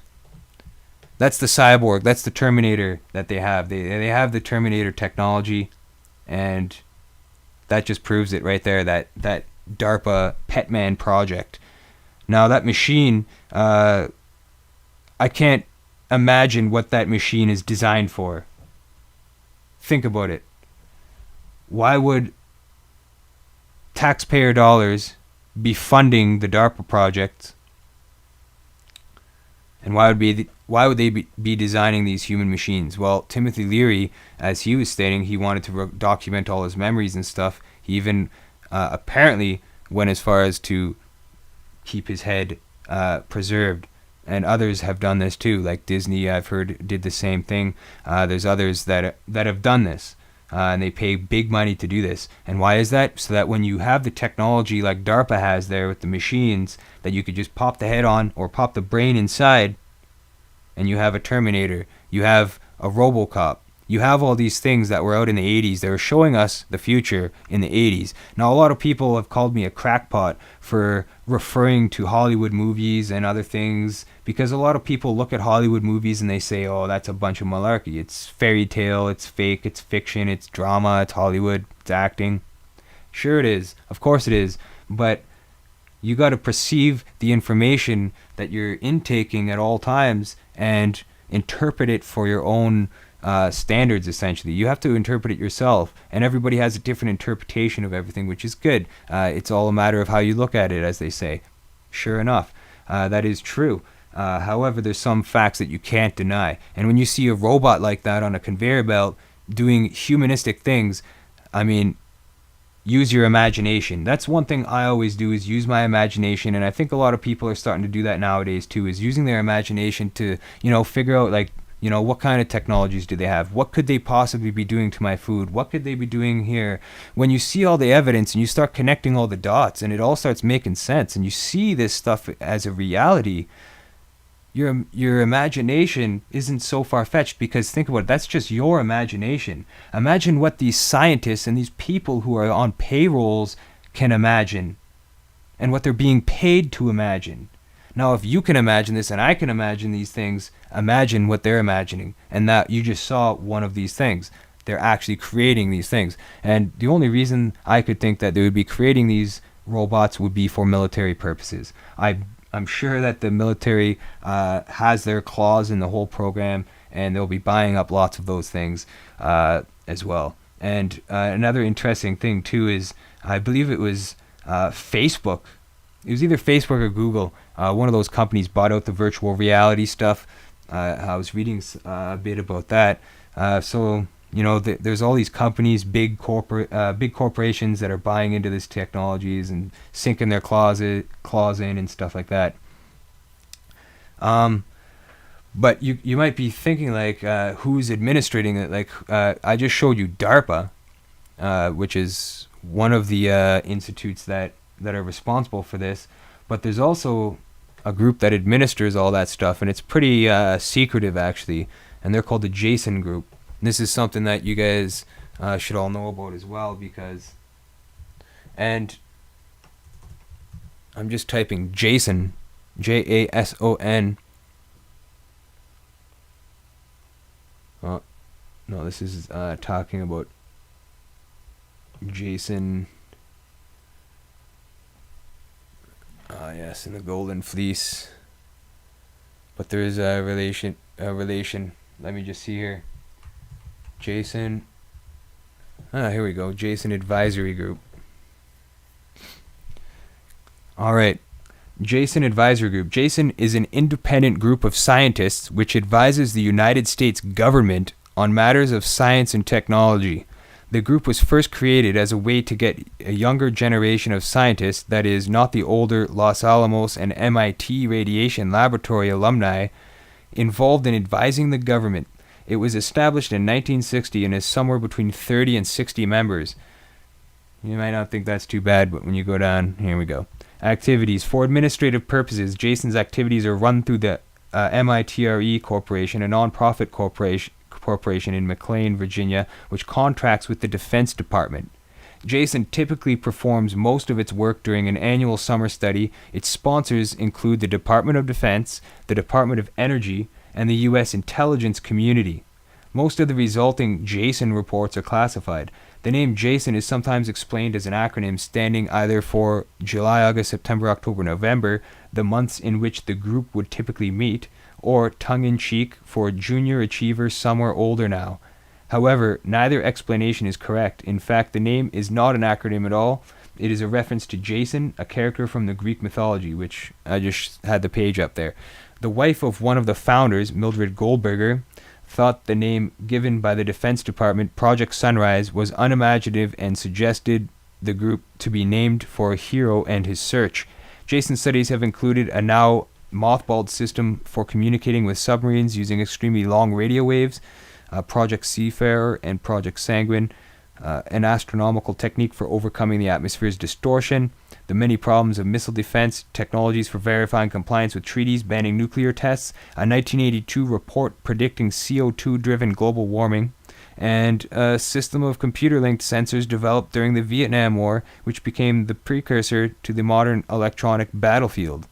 That's the cyborg. That's the Terminator that they have. They have the Terminator technology, and that just proves it right there. That DARPA PETMAN project. Now that machine, I can't imagine what that machine is designed for. Think about it. Why would taxpayer dollars be funding the DARPA project? And why would they be designing these human machines? Well, Timothy Leary, as he was stating, he wanted to document all his memories and stuff. He even apparently went as far as to keep his head preserved. And others have done this too, like Disney, I've heard, did the same thing. There's others that have done this, and they pay big money to do this. And why is that? So that when you have the technology like DARPA has there with the machines, that you could just pop the head on or pop the brain inside, and you have a Terminator, you have a RoboCop, you have all these things that were out in the 80s. They were showing us the future in the 80s. Now, a lot of people have called me a crackpot for referring to Hollywood movies and other things, because a lot of people look at Hollywood movies and they say, oh, that's a bunch of malarkey. It's fairy tale, it's fake, it's fiction, it's drama, it's Hollywood, it's acting. Sure it is. Of course it is. But you got to perceive the information that you're intaking at all times and interpret it for your own standards. Essentially, you have to interpret it yourself, and everybody has a different interpretation of everything, which is good. It's all a matter of how you look at it, as they say. Sure enough, that is true. However, there's some facts that you can't deny, and when you see a robot like that on a conveyor belt doing humanistic things, I mean, use your imagination. That's one thing I always do, is use my imagination, and I think a lot of people are starting to do that nowadays too, is using their imagination to, figure out, like, what kind of technologies do they have? What could they possibly be doing to my food? What could they be doing here? When you see all the evidence and you start connecting all the dots and it all starts making sense and you see this stuff as a reality, your imagination isn't so far-fetched, because think about it, that's just your imagination. Imagine what these scientists and these people who are on payrolls can imagine, and what they're being paid to imagine. Now, if you can imagine this and I can imagine these things, imagine what they're imagining. And that you just saw one of these things. They're actually creating these things. And the only reason I could think that they would be creating these robots would be for military purposes. I'm sure that the military has their claws in the whole program, and they'll be buying up lots of those things as well. And another interesting thing too is, I believe it was Facebook. It was either Facebook or Google. One of those companies bought out the virtual reality stuff. I was reading a bit about that. So there's all these companies, big corporations that are buying into this technologies and sinking their claws in and stuff like that. But you might be thinking, like, who's administrating it? Like, I just showed you DARPA, which is one of the institutes that are responsible for this. But there's also a group that administers all that stuff, and it's pretty secretive, actually. And they're called the Jason Group. This is something that you guys should all know about as well, and I'm just typing Jason, Jason. Oh, no, this is talking about Jason. Yes, in the Golden Fleece. But there is a relation. Let me just see here. Jason. Here we go. Jason Advisory Group. All right. Jason Advisory Group. Jason is an independent group of scientists which advises the United States government on matters of science and technology. The group was first created as a way to get a younger generation of scientists, that is, not the older Los Alamos and MIT radiation laboratory alumni, involved in advising the government. It was established in 1960 and is somewhere between 30 and 60 members. You might not think that's too bad, but when you go down, here we go. Activities. For administrative purposes, Jason's activities are run through the MITRE Corporation, a non-profit corporation in McLean, Virginia, which contracts with the Defense Department. Jason typically performs most of its work during an annual summer study. Its sponsors include the Department of Defense, the Department of Energy, and the U.S. intelligence community. Most of the resulting Jason reports are classified. The name Jason is sometimes explained as an acronym standing either for July, August, September, October, November, the months in which the group would typically meet, or tongue-in-cheek for Junior Achiever Somewhere Older Now. However, neither explanation is correct. In fact, the name is not an acronym at all. It is a reference to Jason, a character from the Greek mythology, which I just had the page up there. The wife of one of the founders, Mildred Goldberger, thought the name given by the Defense Department, Project Sunrise, was unimaginative and suggested the group to be named for a hero and his search. Jason's studies have included a now mothballed system for communicating with submarines using extremely long radio waves, Project Seafarer and Project Sanguine, an astronomical technique for overcoming the atmosphere's distortion, the many problems of missile defense, technologies for verifying compliance with treaties banning nuclear tests, a 1982 report predicting CO2-driven global warming, and a system of computer-linked sensors developed during the Vietnam War, which became the precursor to the modern electronic battlefield.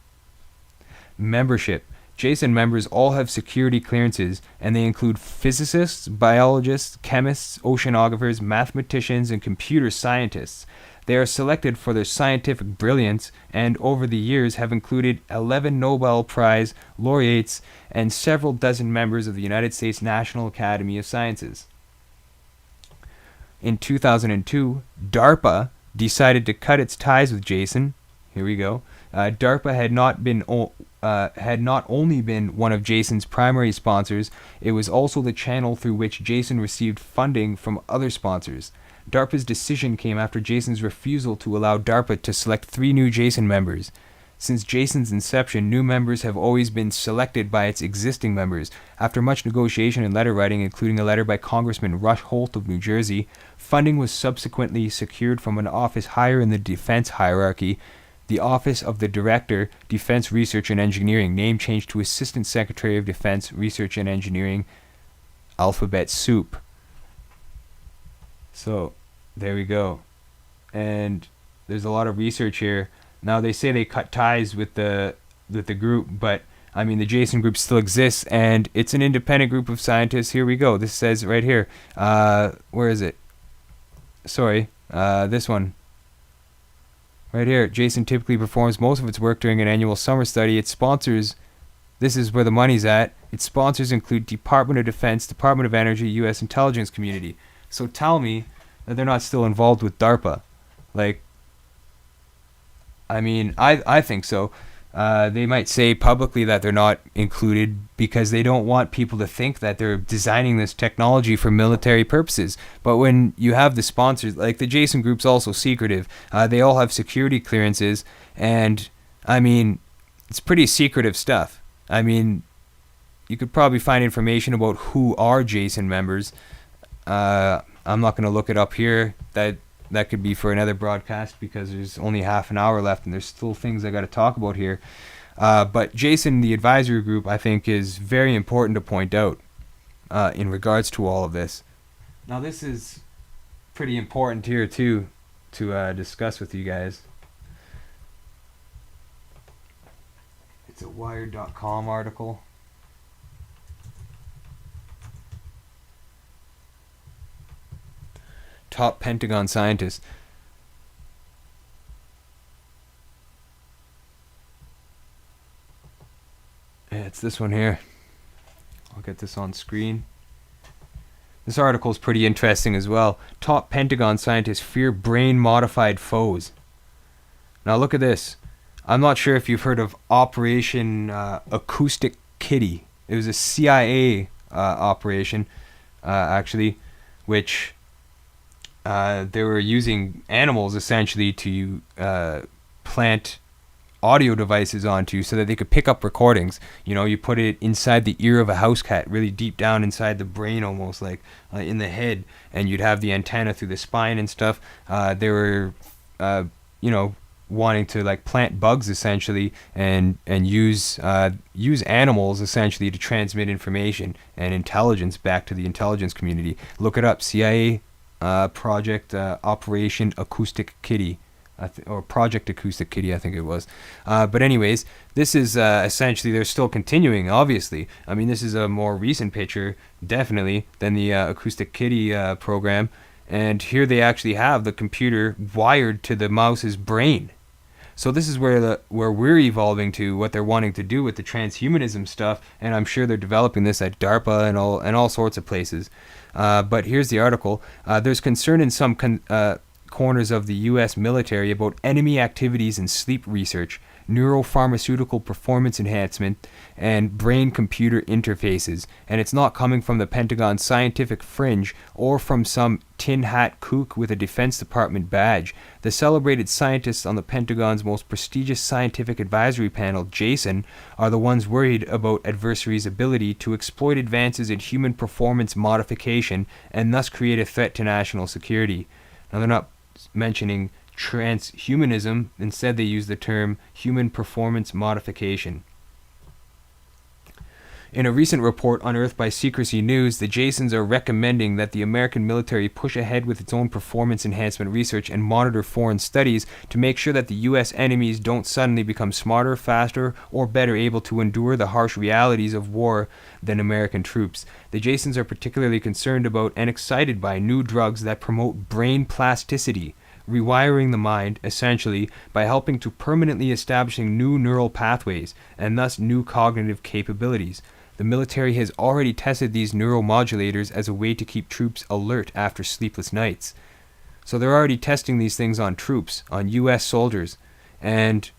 Membership. Jason members all have security clearances, and they include physicists, biologists, chemists, oceanographers, mathematicians, and computer scientists. They are selected for their scientific brilliance, and over the years have included 11 Nobel Prize laureates and several dozen members of the United States National Academy of Sciences. In 2002, DARPA decided to cut its ties with Jason. Here we go. DARPA had not only been one of Jason's primary sponsors, it was also the channel through which Jason received funding from other sponsors. DARPA's decision came after Jason's refusal to allow DARPA to select 3 new Jason members. Since Jason's inception, new members have always been selected by its existing members. After much negotiation and letter writing, including a letter by Congressman Rush Holt of New Jersey, funding was subsequently secured from an office higher in the defense hierarchy, The Office of the Director, Defense Research and Engineering, name changed to Assistant Secretary of Defense Research and Engineering, alphabet soup. So, there we go. And there's a lot of research here. Now, they say they cut ties with the group, but I mean, the Jason group still exists, and it's an independent group of scientists. Here we go. This says right here. Where is it? Sorry, this one. Right here. Jason typically performs most of its work during an annual summer study. Its sponsors, this is where the money's at. Its sponsors include Department of Defense, Department of Energy, U.S. intelligence community. So tell me that they're not still involved with DARPA. Like, I mean, I think so. They might say publicly that they're not included because they don't want people to think that they're designing this technology for military purposes. But when you have the sponsors, like the Jason group's also secretive. They all have security clearances, and I mean, it's pretty secretive stuff. I mean, you could probably find information about who are Jason members. I'm not going to look it up here. That could be for another broadcast because there's only half an hour left and there's still things I got to talk about here. But Jason, the advisory group, I think is very important to point out in regards to all of this. Now, this is pretty important here too to discuss with you guys. It's a Wired.com article. Top Pentagon scientists. Yeah, it's this one here. I'll get this on screen. This article is pretty interesting as well. Top Pentagon scientists fear brain-modified foes. Now look at this. I'm not sure if you've heard of Operation Acoustic Kitty. It was a CIA operation, actually, which... they were using animals essentially to plant audio devices onto so that they could pick up recordings. You know, you put it inside the ear of a house cat, really deep down inside the brain, almost like in the head, and you'd have the antenna through the spine and stuff. They were, wanting to like plant bugs essentially and use animals essentially to transmit information and intelligence back to the intelligence community. Look it up, CIA. Project Operation Acoustic Kitty, or Project Acoustic Kitty, I think it was. But anyways, this is essentially, they're still continuing, obviously. I mean, this is a more recent picture, definitely, than the Acoustic Kitty program. And here they actually have the computer wired to the mouse's brain. So this is where we're evolving to, what they're wanting to do with the transhumanism stuff, and I'm sure they're developing this at DARPA and all sorts of places. But here's the article. There's concern in some corners of the U.S. military about enemy activities in sleep research, neuropharmaceutical performance enhancement, and brain-computer interfaces. And it's not coming from the Pentagon scientific fringe or from some tin hat kook with a Defense Department badge. The celebrated scientists on the Pentagon's most prestigious scientific advisory panel, Jason, are the ones worried about adversaries' ability to exploit advances in human performance modification and thus create a threat to national security. Now, they're not mentioning transhumanism. Instead, they use the term human performance modification. In a recent report unearthed by Secrecy News, the Jasons are recommending that the American military push ahead with its own performance enhancement research and monitor foreign studies to make sure that the U.S. enemies don't suddenly become smarter, faster, or better able to endure the harsh realities of war than American troops. The Jasons are particularly concerned about and excited by new drugs that promote brain plasticity, rewiring the mind, essentially, by helping to permanently establishing new neural pathways, and thus new cognitive capabilities. The military has already tested these neuromodulators as a way to keep troops alert after sleepless nights. So they're already testing these things on troops, on U.S. soldiers, and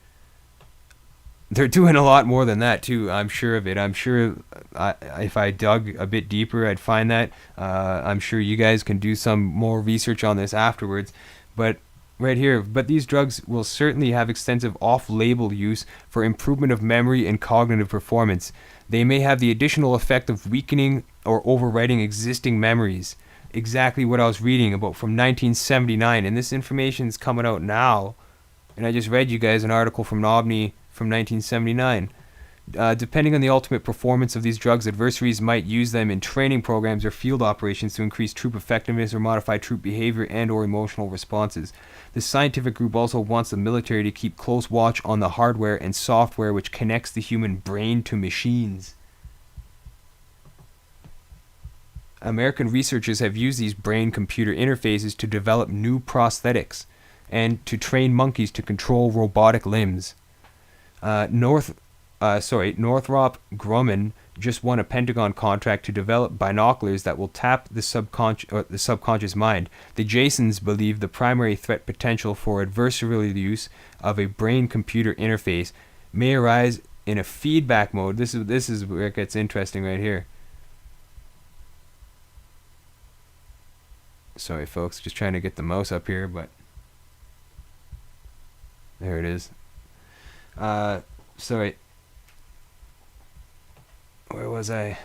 they're doing a lot more than that too, I'm sure of it. I'm sure if I dug a bit deeper, I'd find that. I'm sure you guys can do some more research on this afterwards. But right here, but these drugs will certainly have extensive off-label use for improvement of memory and cognitive performance. They may have the additional effect of weakening or overwriting existing memories. Exactly what I was reading about from 1979, and this information is coming out now. And I just read you guys an article from Nobny from 1979. Depending on the ultimate performance of these drugs, adversaries might use them in training programs or field operations to increase troop effectiveness or modify troop behavior and or emotional responses. The scientific group also wants the military to keep close watch on the hardware and software which connects the human brain to machines. American researchers have used these brain-computer interfaces to develop new prosthetics and to train monkeys to control robotic limbs. Northrop Grumman just won a Pentagon contract to develop binoculars that will tap the subconscious mind. The Jasons believe the primary threat potential for adversarial use of a brain-computer interface may arise in a feedback mode. This is where it gets interesting right here. Sorry, folks, just trying to get the mouse up here, but there it is. Sorry. Where was I?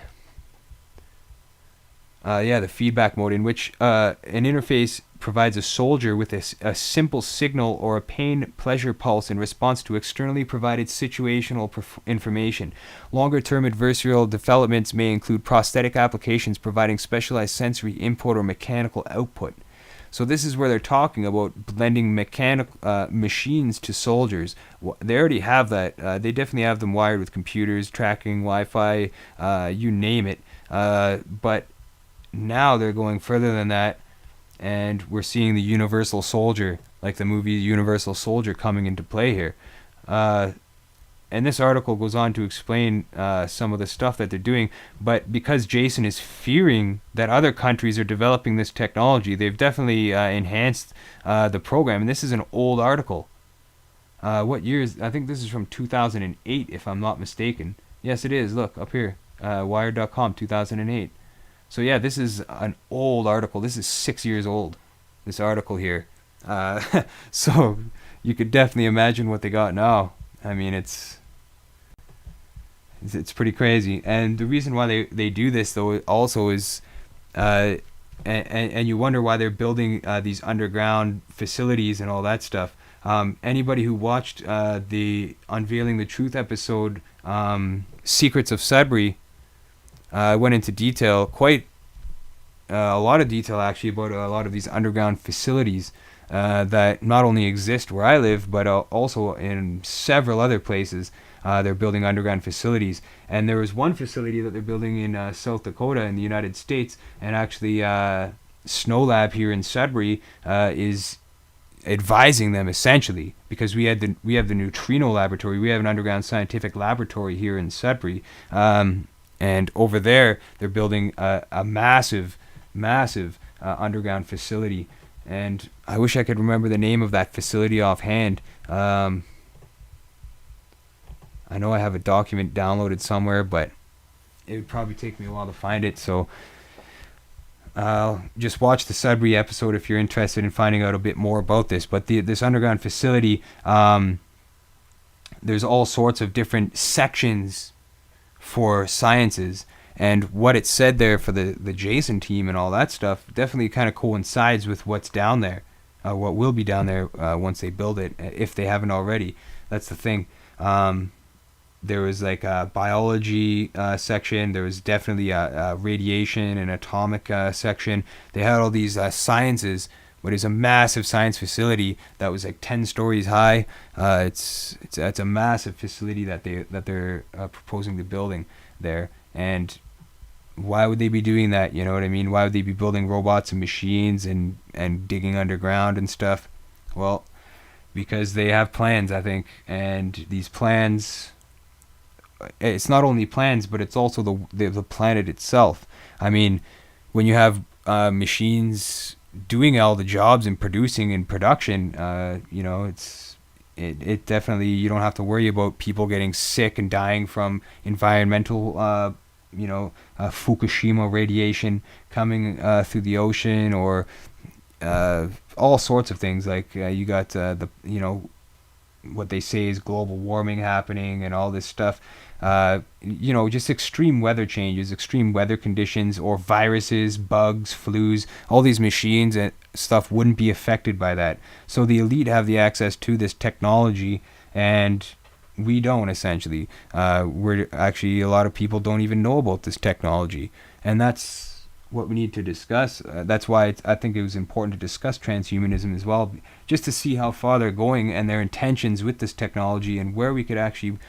The feedback mode, in which an interface provides a soldier with a simple signal or a pain-pleasure pulse in response to externally provided situational information. Longer-term adversarial developments may include prosthetic applications providing specialized sensory input or mechanical output. So this is where they're talking about blending machines to soldiers. They already have that. They definitely have them wired with computers, tracking, Wi-Fi, you name it. But now they're going further than that, and we're seeing the Universal Soldier, like the movie Universal Soldier, coming into play here. And this article goes on to explain some of the stuff that they're doing. But because Jason is fearing that other countries are developing this technology, they've definitely enhanced the program. And this is an old article. What year is? I think this is from 2008, if I'm not mistaken. Yes, it is. Look, up here. Wired.com, 2008. So yeah, this is an old article. This is 6 years old, this article here. So you could definitely imagine what they got now. I mean, it's pretty crazy. And the reason why they do this, though, also is, and you wonder why they're building these underground facilities and all that stuff. Anybody who watched the Unveiling the Truth episode, Secrets of Sudbury, went into detail, quite a lot of detail actually, about a lot of these underground facilities that not only exist where I live, but also in several other places. They're building underground facilities, and there was one facility that they're building in South Dakota in the United States, and actually Snow Lab here in Sudbury is advising them, essentially, because we have the neutrino laboratory. We have an underground scientific laboratory here in Sudbury, and over there they're building a massive underground facility. And I wish I could remember the name of that facility offhand. I know I have a document downloaded somewhere, but it would probably take me a while to find it. So just watch the Sudbury episode if you're interested in finding out a bit more about this. But this underground facility, there's all sorts of different sections for sciences. And what it said there for the Jason team and all that stuff definitely kind of coincides with what's down there, what will be down there once they build it, if they haven't already. That's the thing. There was like a biology section. There was definitely a radiation and atomic section. They had all these sciences, but it's a massive science facility that was like 10 stories high. It's a massive facility that they're proposing to building there. And why would they be doing that? You know what I mean? Why would they be building robots and machines and digging underground and stuff? Well, because they have plans, I think. And these plans, it's not only plans, but it's also the planet itself. I mean, when you have machines doing all the jobs and producing in production, it definitely, you don't have to worry about people getting sick and dying from environmental Fukushima radiation coming through the ocean, or all sorts of things. Like you got what they say is global warming happening and all this stuff. Just extreme weather changes, extreme weather conditions, or viruses, bugs, flus. All these machines stuff wouldn't be affected by that. So the elite have the access to this technology, and we don't, essentially. We're actually, a lot of people don't even know about this technology, and that's what we need to discuss. That's why I think it was important to discuss transhumanism as well, just to see how far they're going and their intentions with this technology, and where we could actually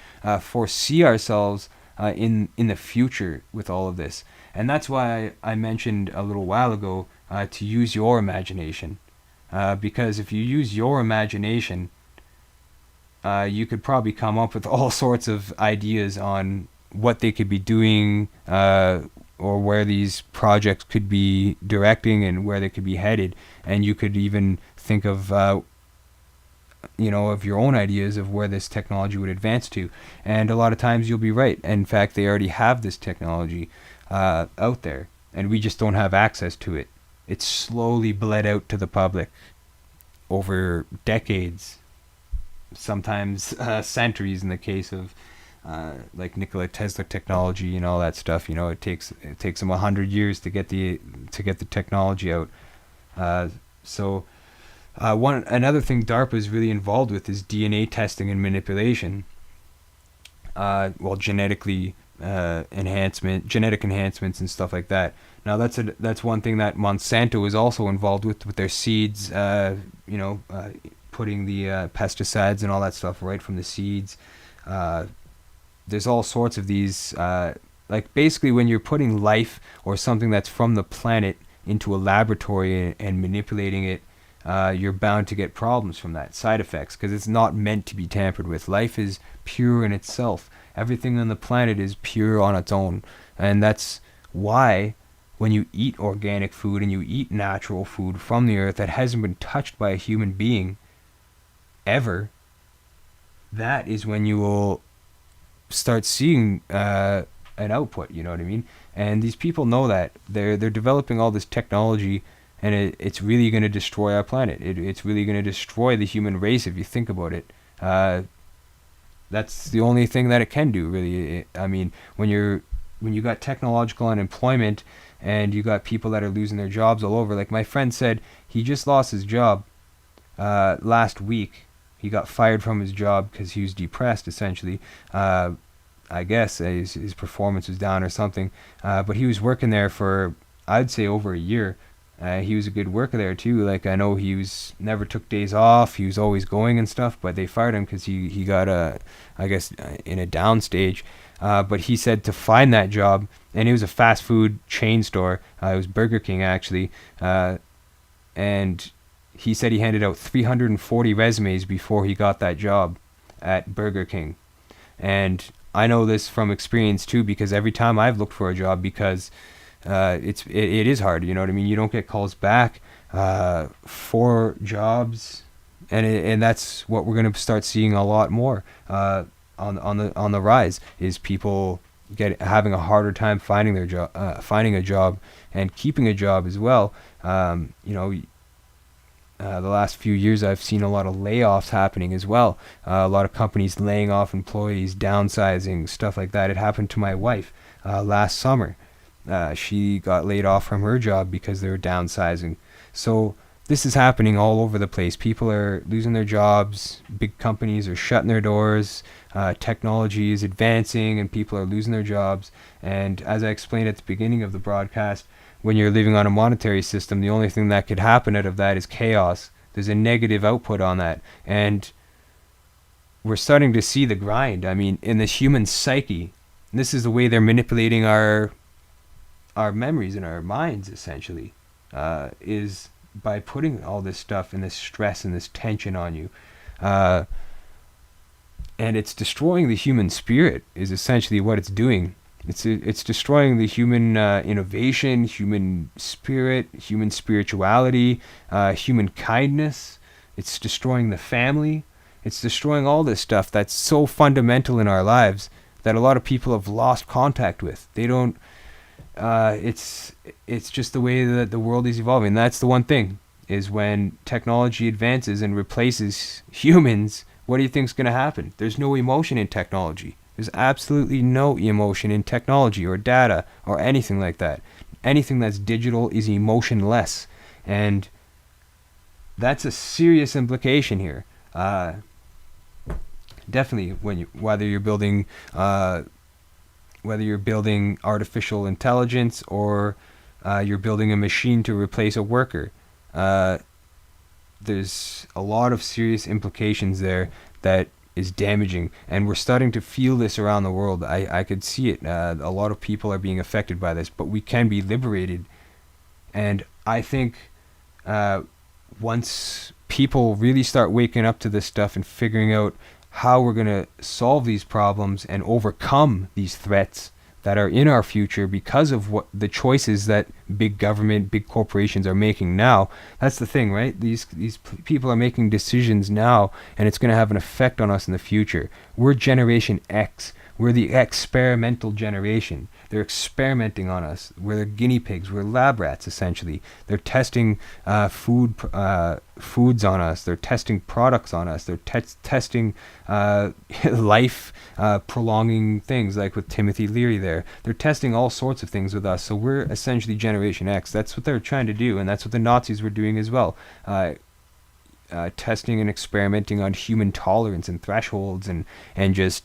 foresee ourselves in the future with all of this. And that's why I mentioned a little while ago to use your imagination, because if you use your imagination, you could probably come up with all sorts of ideas on what they could be doing, or where these projects could be directing and where they could be headed. And you could even think of, of your own ideas of where this technology would advance to. And a lot of times you'll be right. In fact, they already have this technology out there, and we just don't have access to it. It's slowly bled out to the public over decades, sometimes centuries in the case of like Nikola Tesla technology and all that stuff. It takes them 100 years to get the technology out. Another thing DARPA is really involved with is DNA testing and manipulation. Genetic enhancements and stuff like that. Now that's one thing that Monsanto is also involved with their seeds. Putting the pesticides and all that stuff right from the seeds. There's all sorts of these, like basically when you're putting life or something that's from the planet into a laboratory and manipulating it, you're bound to get problems from that, side effects, because it's not meant to be tampered with. Life is pure in itself. Everything on the planet is pure on its own. And that's why when you eat organic food and you eat natural food from the earth that hasn't been touched by a human being ever, that is when you will start seeing an output, you know what I mean? And these people know that. They're developing all this technology, and it's really going to destroy our planet. It's really going to destroy the human race if you think about it. That's the only thing that it can do, really. When you got technological unemployment and you got people that are losing their jobs all over, like my friend said, he just lost his job last week. He got fired from his job because he was depressed, essentially. I guess his performance was down or something. But he was working there for, I'd say, over a year. He was a good worker there too. Like, I know he never took days off. He was always going and stuff. But they fired him because he got in a down stage. But he said to find that job, and it was a fast food chain store. It was Burger King, actually. And he said he handed out 340 resumes before he got that job at Burger King. And I know this from experience too, because every time I've looked for a job, because it is hard, you know what I mean? You don't get calls back for jobs, and that's what we're going to start seeing a lot more on the rise, is people having a harder time finding a job and keeping a job as well. The last few years I've seen a lot of layoffs happening as well. A lot of companies laying off employees, downsizing, stuff like that. It happened to my wife last summer. She got laid off from her job because they were downsizing. So this is happening all over the place. People are losing their jobs. Big companies are shutting their doors. Technology is advancing and people are losing their jobs. And as I explained at the beginning of the broadcast, when you're living on a monetary system, the only thing that could happen out of that is chaos. There's a negative output on that. And we're starting to see the grind. In the human psyche, this is the way they're manipulating our memories and our minds, essentially, is by putting all this stuff and this stress and this tension on you. And it's destroying the human spirit, is essentially what it's doing. It's destroying the human innovation, human spirit, human spirituality, human kindness. It's destroying the family. It's destroying all this stuff that's so fundamental in our lives that a lot of people have lost contact with. They don't. It's just the way that the world is evolving. That's the one thing, is when technology advances and replaces humans, what do you think's going to happen? There's no emotion in technology. There's absolutely no emotion in technology or data or anything like that. Anything that's digital is emotionless. And that's a serious implication here. Definitely, whether you're building artificial intelligence or you're building a machine to replace a worker, there's a lot of serious implications there that is damaging, and we're starting to feel this around the world. I could see it. A lot of people are being affected by this, but we can be liberated. And I think once people really start waking up to this stuff and figuring out how we're going to solve these problems and overcome these threats that are in our future because of what the choices that big government, big corporations are making now. That's the thing, right? These people are making decisions now, and it's going to have an effect on us in the future. We're Generation X. We're the experimental generation. They're experimenting on us. We're the guinea pigs. We're lab rats, essentially. They're testing foods on us. They're testing products on us. They're testing life prolonging things, like with Timothy Leary there. They're testing all sorts of things with us. So we're essentially Generation X. That's what they're trying to do, and that's what the Nazis were doing as well. Testing and experimenting on human tolerance and thresholds and just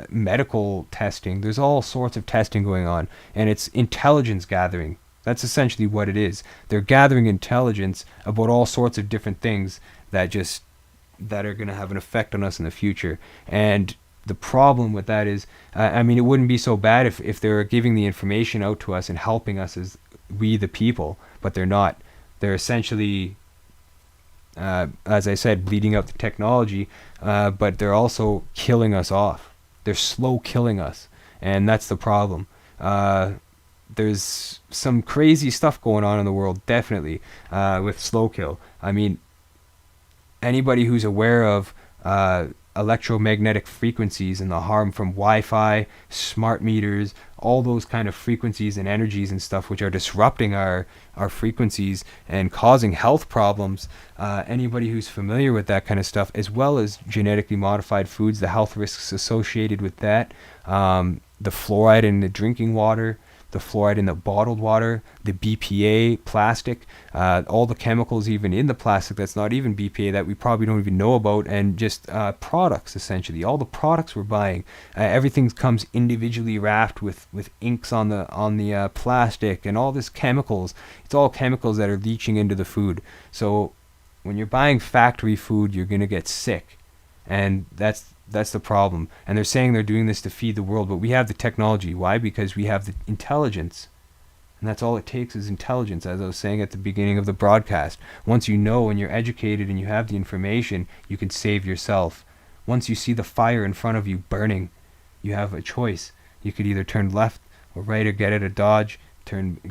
medical testing. There's all sorts of testing going on, and it's intelligence gathering. That's essentially what it is. They're gathering intelligence about all sorts of different things that are going to have an effect on us in the future. And the problem with that is, it wouldn't be so bad if they were giving the information out to us and helping us as we the people, but they're not. They're essentially, as I said, bleeding out the technology, but they're also killing us off. They're slow killing us, and that's the problem. There's some crazy stuff going on in the world, definitely, with slow kill. Anybody who's aware of electromagnetic frequencies and the harm from Wi-Fi, smart meters, all those kind of frequencies and energies and stuff which are disrupting our frequencies and causing health problems, anybody who's familiar with that kind of stuff, as well as genetically modified foods, the health risks associated with that, the fluoride in the drinking water, the fluoride in the bottled water, the BPA plastic, all the chemicals even in the plastic that's not even BPA that we probably don't even know about, and just products, essentially. All the products we're buying, everything comes individually wrapped with inks on the plastic and all this chemicals. It's all chemicals that are leaching into the food. So when you're buying factory food, you're going to get sick. And that's the problem. And they're saying they're doing this to feed the world, but we have the technology. Why? Because we have the intelligence. And that's all it takes is intelligence, as I was saying at the beginning of the broadcast. Once you know and you're educated and you have the information, you can save yourself. Once you see the fire in front of you burning, you have a choice. You could either turn left or right or get out of dodge,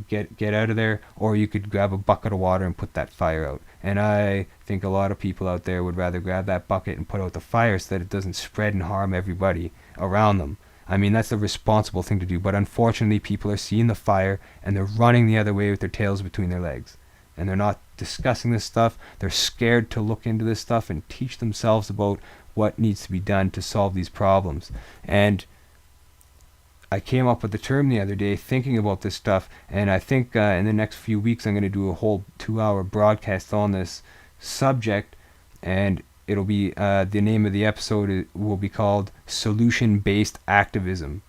get out of there, or you could grab a bucket of water and put that fire out. And I think a lot of people out there would rather grab that bucket and put out the fire so that it doesn't spread and harm everybody around them. That's the responsible thing to do. But unfortunately, people are seeing the fire and they're running the other way with their tails between their legs. And they're not discussing this stuff. They're scared to look into this stuff and teach themselves about what needs to be done to solve these problems. And I came up with the term the other day thinking about this stuff, and I think in the next few weeks I'm going to do a whole 2-hour broadcast on this subject, and it'll be the name of the episode will be called Solution-Based Activism.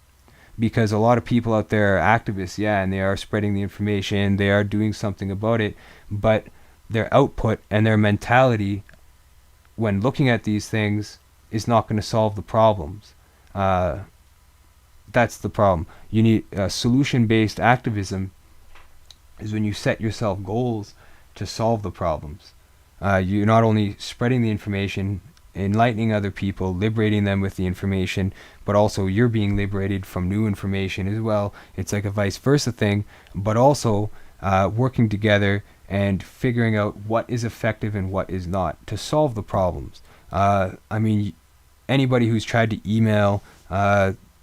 Because a lot of people out there are activists, yeah, and they are spreading the information, they are doing something about it, but their output and their mentality when looking at these things is not going to solve the problems. That's the problem. You need solution-based activism is when you set yourself goals to solve the problems. You're not only spreading the information, enlightening other people, liberating them with the information, but also you're being liberated from new information as well. It's like a vice versa thing, but also working together and figuring out what is effective and what is not to solve the problems. Anybody who's tried to email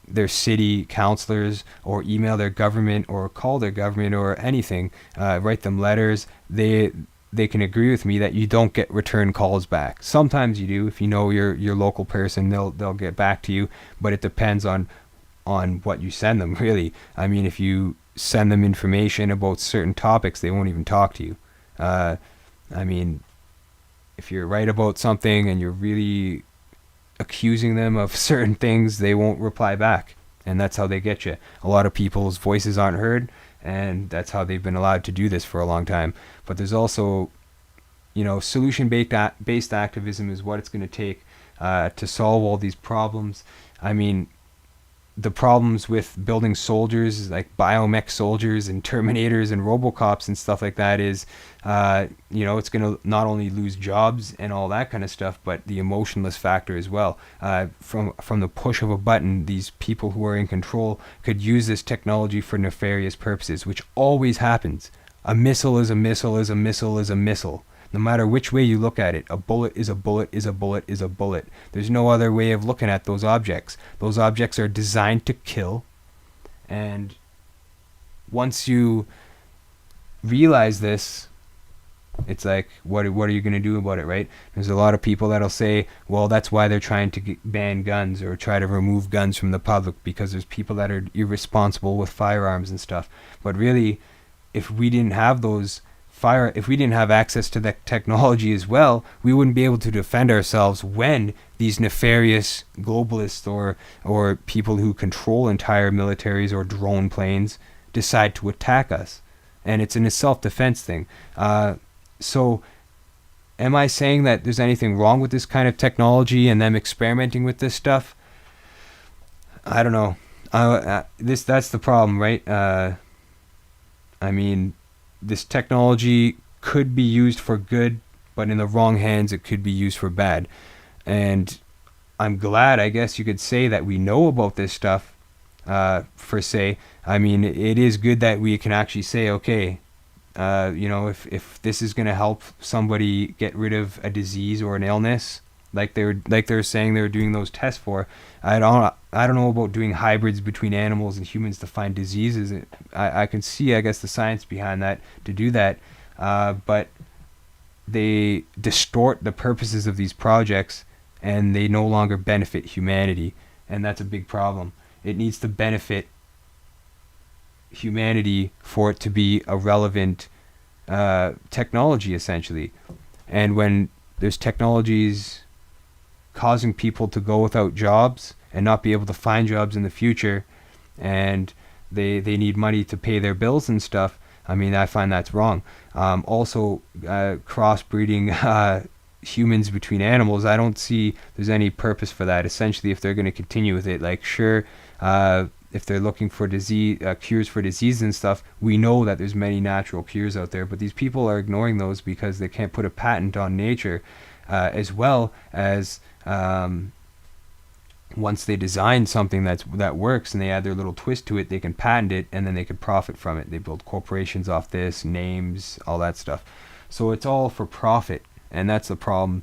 their city councilors or email their government or call their government or anything, write them letters, they can agree with me that you don't get return calls back. Sometimes you do. If you know your local person, they'll get back to you, but it depends on what you send them, really. If you send them information about certain topics, they won't even talk to you. if you're right about something and you're really accusing them of certain things, they won't reply back, and that's how they get you. A lot of people's voices aren't heard, and that's how they've been allowed to do this for a long time. But there's also, solution-based activism is what it's going to take to solve all these problems. I mean, the problems with building soldiers, like biomech soldiers and Terminators and Robocops and stuff like that, is, it's going to not only lose jobs and all that kind of stuff, but the emotionless factor as well. From the push of a button, these people who are in control could use this technology for nefarious purposes, which always happens. A missile is a missile is a missile is a missile. No matter which way you look at it, a bullet is a bullet is a bullet is a bullet. There's no other way of looking at those objects. Those objects are designed to kill. And once you realize this, it's like, what are you going to do about it, right? There's a lot of people that'll say, well, that's why they're trying to ban guns or try to remove guns from the public, because there's people that are irresponsible with firearms and stuff. But really, if we didn't have if we didn't have access to that technology as well, we wouldn't be able to defend ourselves when these nefarious globalists or people who control entire militaries or drone planes decide to attack us. And it's in a self-defense thing. So am I saying that there's anything wrong with this kind of technology and them experimenting with this stuff? I don't know. That's the problem, right? I mean, this technology could be used for good, but in the wrong hands, it could be used for bad. And I'm glad, I guess you could say, that we know about this stuff, per se. I mean, it is good that we can actually say, okay, if this is going to help somebody get rid of a disease or an illness, like they're saying they're doing those tests for. I don't know about doing hybrids between animals and humans to find diseases. I can see, I guess, the science behind that to do that, but they distort the purposes of these projects, and they no longer benefit humanity, and that's a big problem. It needs to benefit humanity for it to be a relevant technology, essentially. And when there's technologies causing people to go without jobs and not be able to find jobs in the future, and they need money to pay their bills and stuff, I mean, I find that's wrong. Also, crossbreeding humans between animals, I don't see there's any purpose for that. Essentially, if they're going to continue with it, like, sure, if they're looking for disease cures for disease and stuff, we know that there's many natural cures out there, but these people are ignoring those because they can't put a patent on nature, as well as once they design something that works and they add their little twist to it, they can patent it, and then they can profit from it. They build corporations off this, names, all that stuff. So it's all for profit, and that's the problem,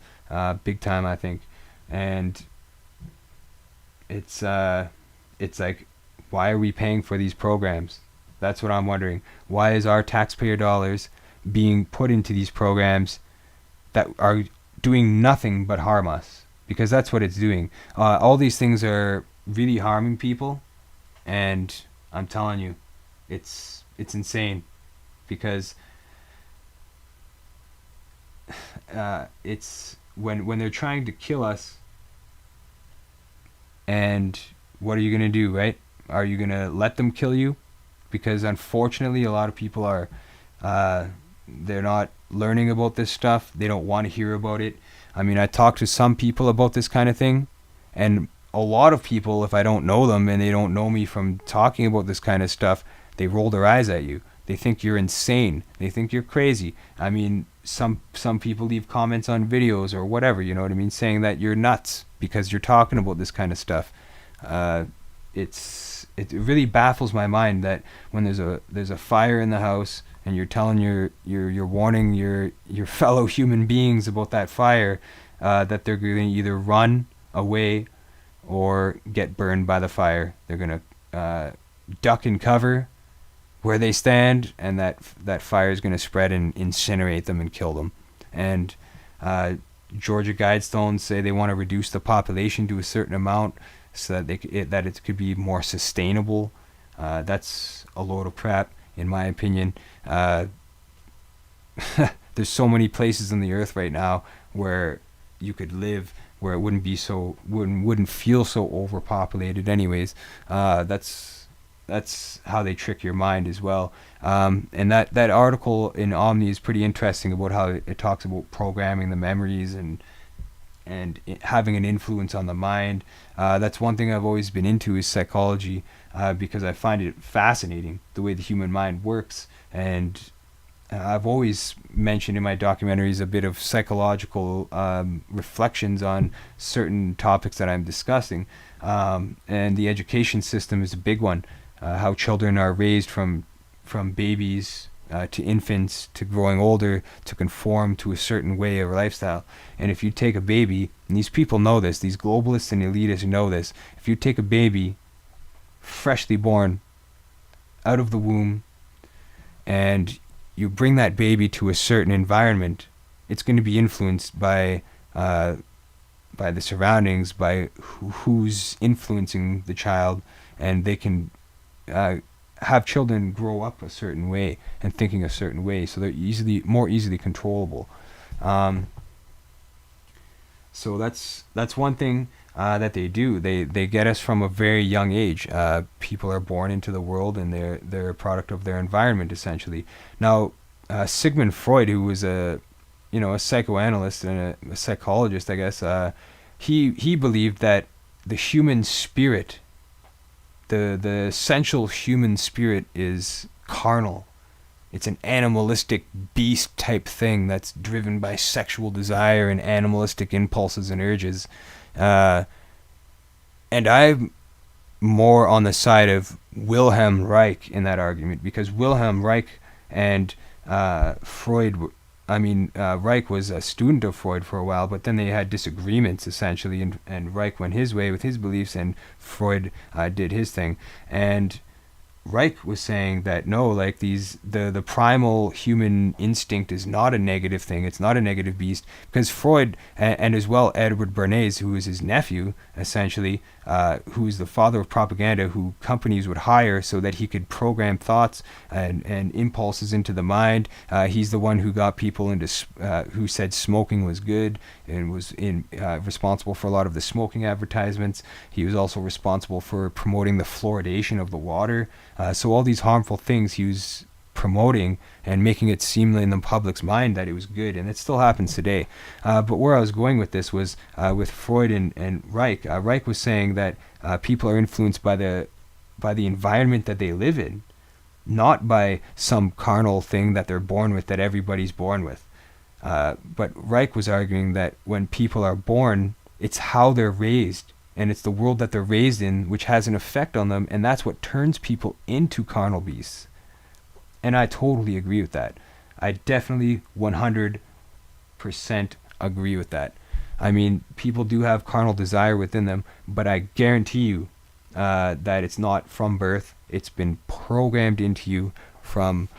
big time, I think. And it's like, why are we paying for these programs? That's what I'm wondering. Why is our taxpayer dollars being put into these programs that are doing nothing but harm us? Because that's what it's doing. All these things are really harming people, and I'm telling you, it's insane. Because it's when they're trying to kill us, and what are you gonna do, right? Are you gonna let them kill you? Because unfortunately, a lot of people are they're not learning about this stuff. They don't want to hear about it. I mean, I talk to some people about this kind of thing, and a lot of people, if I don't know them and they don't know me from talking about this kind of stuff, they roll their eyes at you. They think you're insane. They think you're crazy. I mean, some people leave comments on videos or whatever, you know what I mean, saying that you're nuts because you're talking about this kind of stuff. It really baffles my mind that when there's a fire in the house, and you're telling you're warning your fellow human beings about that fire, that they're going to either run away or get burned by the fire. They're going to duck and cover where they stand, and that fire is going to spread and incinerate them and kill them. And Georgia Guidestones say they want to reduce the population to a certain amount so that it could be more sustainable. That's a load of crap, in my opinion. There's so many places on the earth right now where you could live, where it wouldn't feel so overpopulated anyways. That's how they trick your mind as well. And that article in Omni is pretty interesting about how it talks about programming the memories and having an influence on the mind. That's one thing I've always been into is psychology, because I find it fascinating the way the human mind works. And I've always mentioned in my documentaries a bit of psychological reflections on certain topics that I'm discussing. And the education system is a big one. How children are raised from babies to infants to growing older to conform to a certain way of lifestyle. And if you take a baby, and these people know this, these globalists and elitists know this, if you take a baby freshly born out of the womb and you bring that baby to a certain environment, it's going to be influenced by the surroundings, by who's influencing the child, and they can have children grow up a certain way and thinking a certain way, so they're more easily controllable. So that's one thing that they do. They get us from a very young age. People are born into the world, and they're a product of their environment, essentially. Now, Sigmund Freud, who was a psychoanalyst and a psychologist, I guess, he believed that the human spirit, the essential human spirit, is carnal. It's an animalistic beast type thing that's driven by sexual desire and animalistic impulses and urges. And I'm more on the side of Wilhelm Reich in that argument, because Wilhelm Reich and Freud, Reich was a student of Freud for a while, but then they had disagreements, essentially, and Reich went his way with his beliefs, and Freud did his thing. And Reich was saying that no, like the primal human instinct is not a negative thing. It's not a negative beast, because Freud and as well Edward Bernays, who was his nephew, essentially, who is the father of propaganda, who companies would hire so that he could program thoughts and impulses into the mind. He's the one who got people into who said smoking was good, and was responsible for a lot of the smoking advertisements. He was also responsible for promoting the fluoridation of the water. So all these harmful things he was promoting and making it seem in the public's mind that it was good, and it still happens today. But where I was going with this was with Freud and Reich. Reich was saying that people are influenced by the environment that they live in, not by some carnal thing that they're born with, that everybody's born with. But Reich was arguing that when people are born, it's how they're raised, and it's the world that they're raised in which has an effect on them, and that's what turns people into carnal beasts. And I totally agree with that. I definitely 100% agree with that. I mean, people do have carnal desire within them, but I guarantee you that it's not from birth. It's been programmed into you from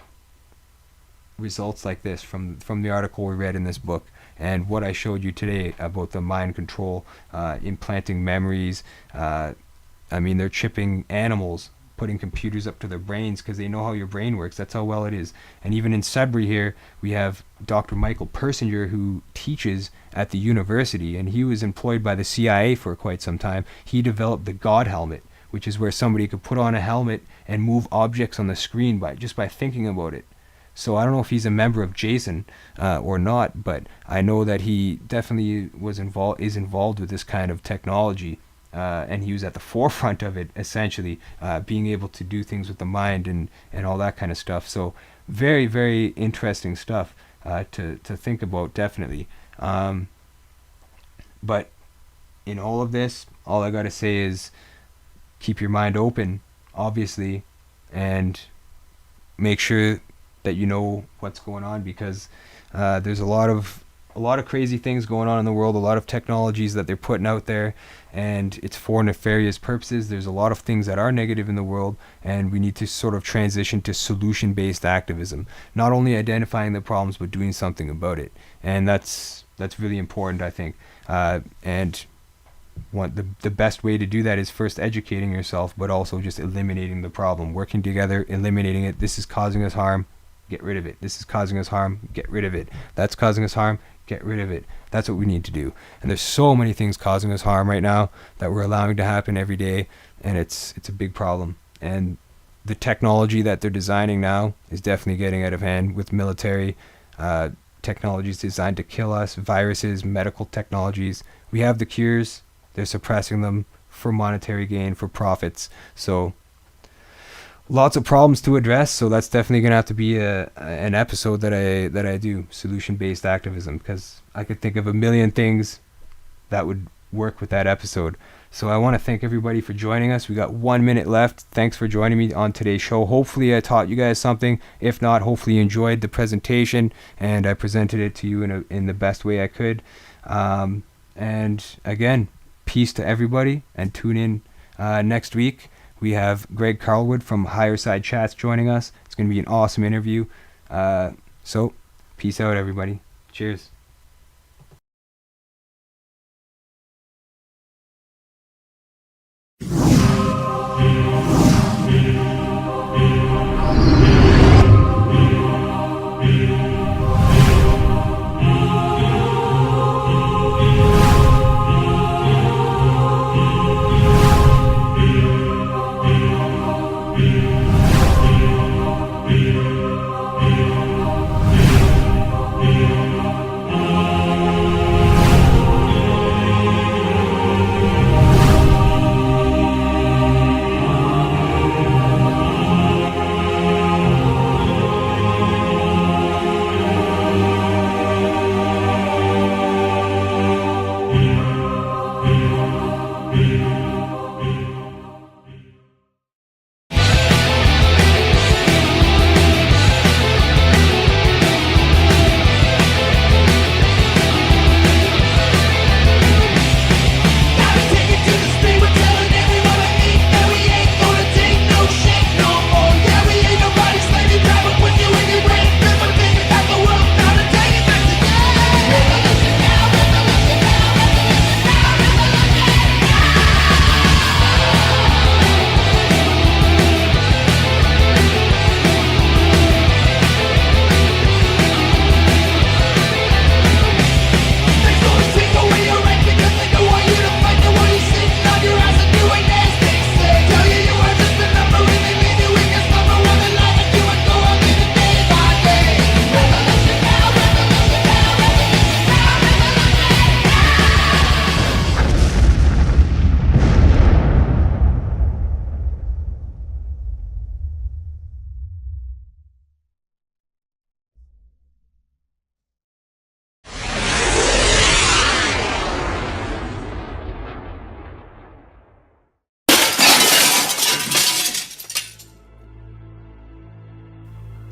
results like this, from the article we read in this book, and what I showed you today about the mind control, implanting memories. They're chipping animals, putting computers up to their brains because they know how your brain works. That's how well it is. And even in Sudbury here, we have Dr. Michael Persinger, who teaches at the university, and he was employed by the CIA for quite some time. He developed the God helmet, which is where somebody could put on a helmet and move objects on the screen by thinking about it. So I don't know if he's a member of Jason or not, but I know that he definitely is involved with this kind of technology. And he was at the forefront of it, essentially, being able to do things with the mind and all that kind of stuff. So very, very interesting stuff to think about, definitely. But in all of this, all I got to say is keep your mind open, obviously, and make sure that you know what's going on, because there's a lot of crazy things going on in the world, a lot of technologies that they're putting out there, and it's for nefarious purposes. There's a lot of things that are negative in the world, and we need to sort of transition to solution-based activism, not only identifying the problems but doing something about it. And that's really important, I think. And the best way to do that is first educating yourself, but also just eliminating the problem, working together, eliminating it. This is causing us harm. get rid of it. This is causing us harm, get rid of it. That's causing us harm, get rid of it. That's what we need to do. And there's so many things causing us harm right now that we're allowing to happen every day, and it's a big problem. And the technology that they're designing now is definitely getting out of hand with military technologies designed to kill us, viruses, medical technologies. We have the cures. They're suppressing them for monetary gain, for profits. So lots of problems to address. So that's definitely going to have to be an episode that I do, solution-based activism, because I could think of a million things that would work with that episode. So I want to thank everybody for joining us. We got 1 minute left. Thanks for joining me on today's show. Hopefully I taught you guys something. If not, hopefully you enjoyed the presentation and I presented it to you in the best way I could. And again, peace to everybody, and tune in next week. We have Greg Carlwood from Higher Side Chats joining us. It's going to be an awesome interview. So peace out, everybody. Cheers.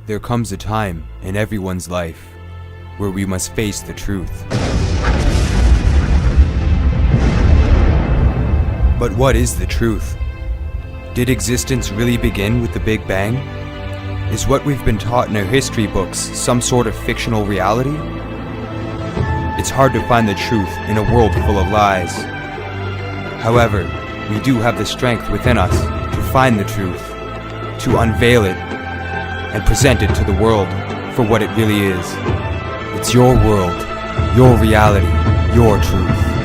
There comes a time in everyone's life where we must face the truth. But what is the truth? Did existence really begin with the Big Bang? Is what we've been taught in our history books some sort of fictional reality? It's hard to find the truth in a world full of lies. However, we do have the strength within us to find the truth, to unveil it, and present it to the world for what it really is. It's your world, your reality, your truth.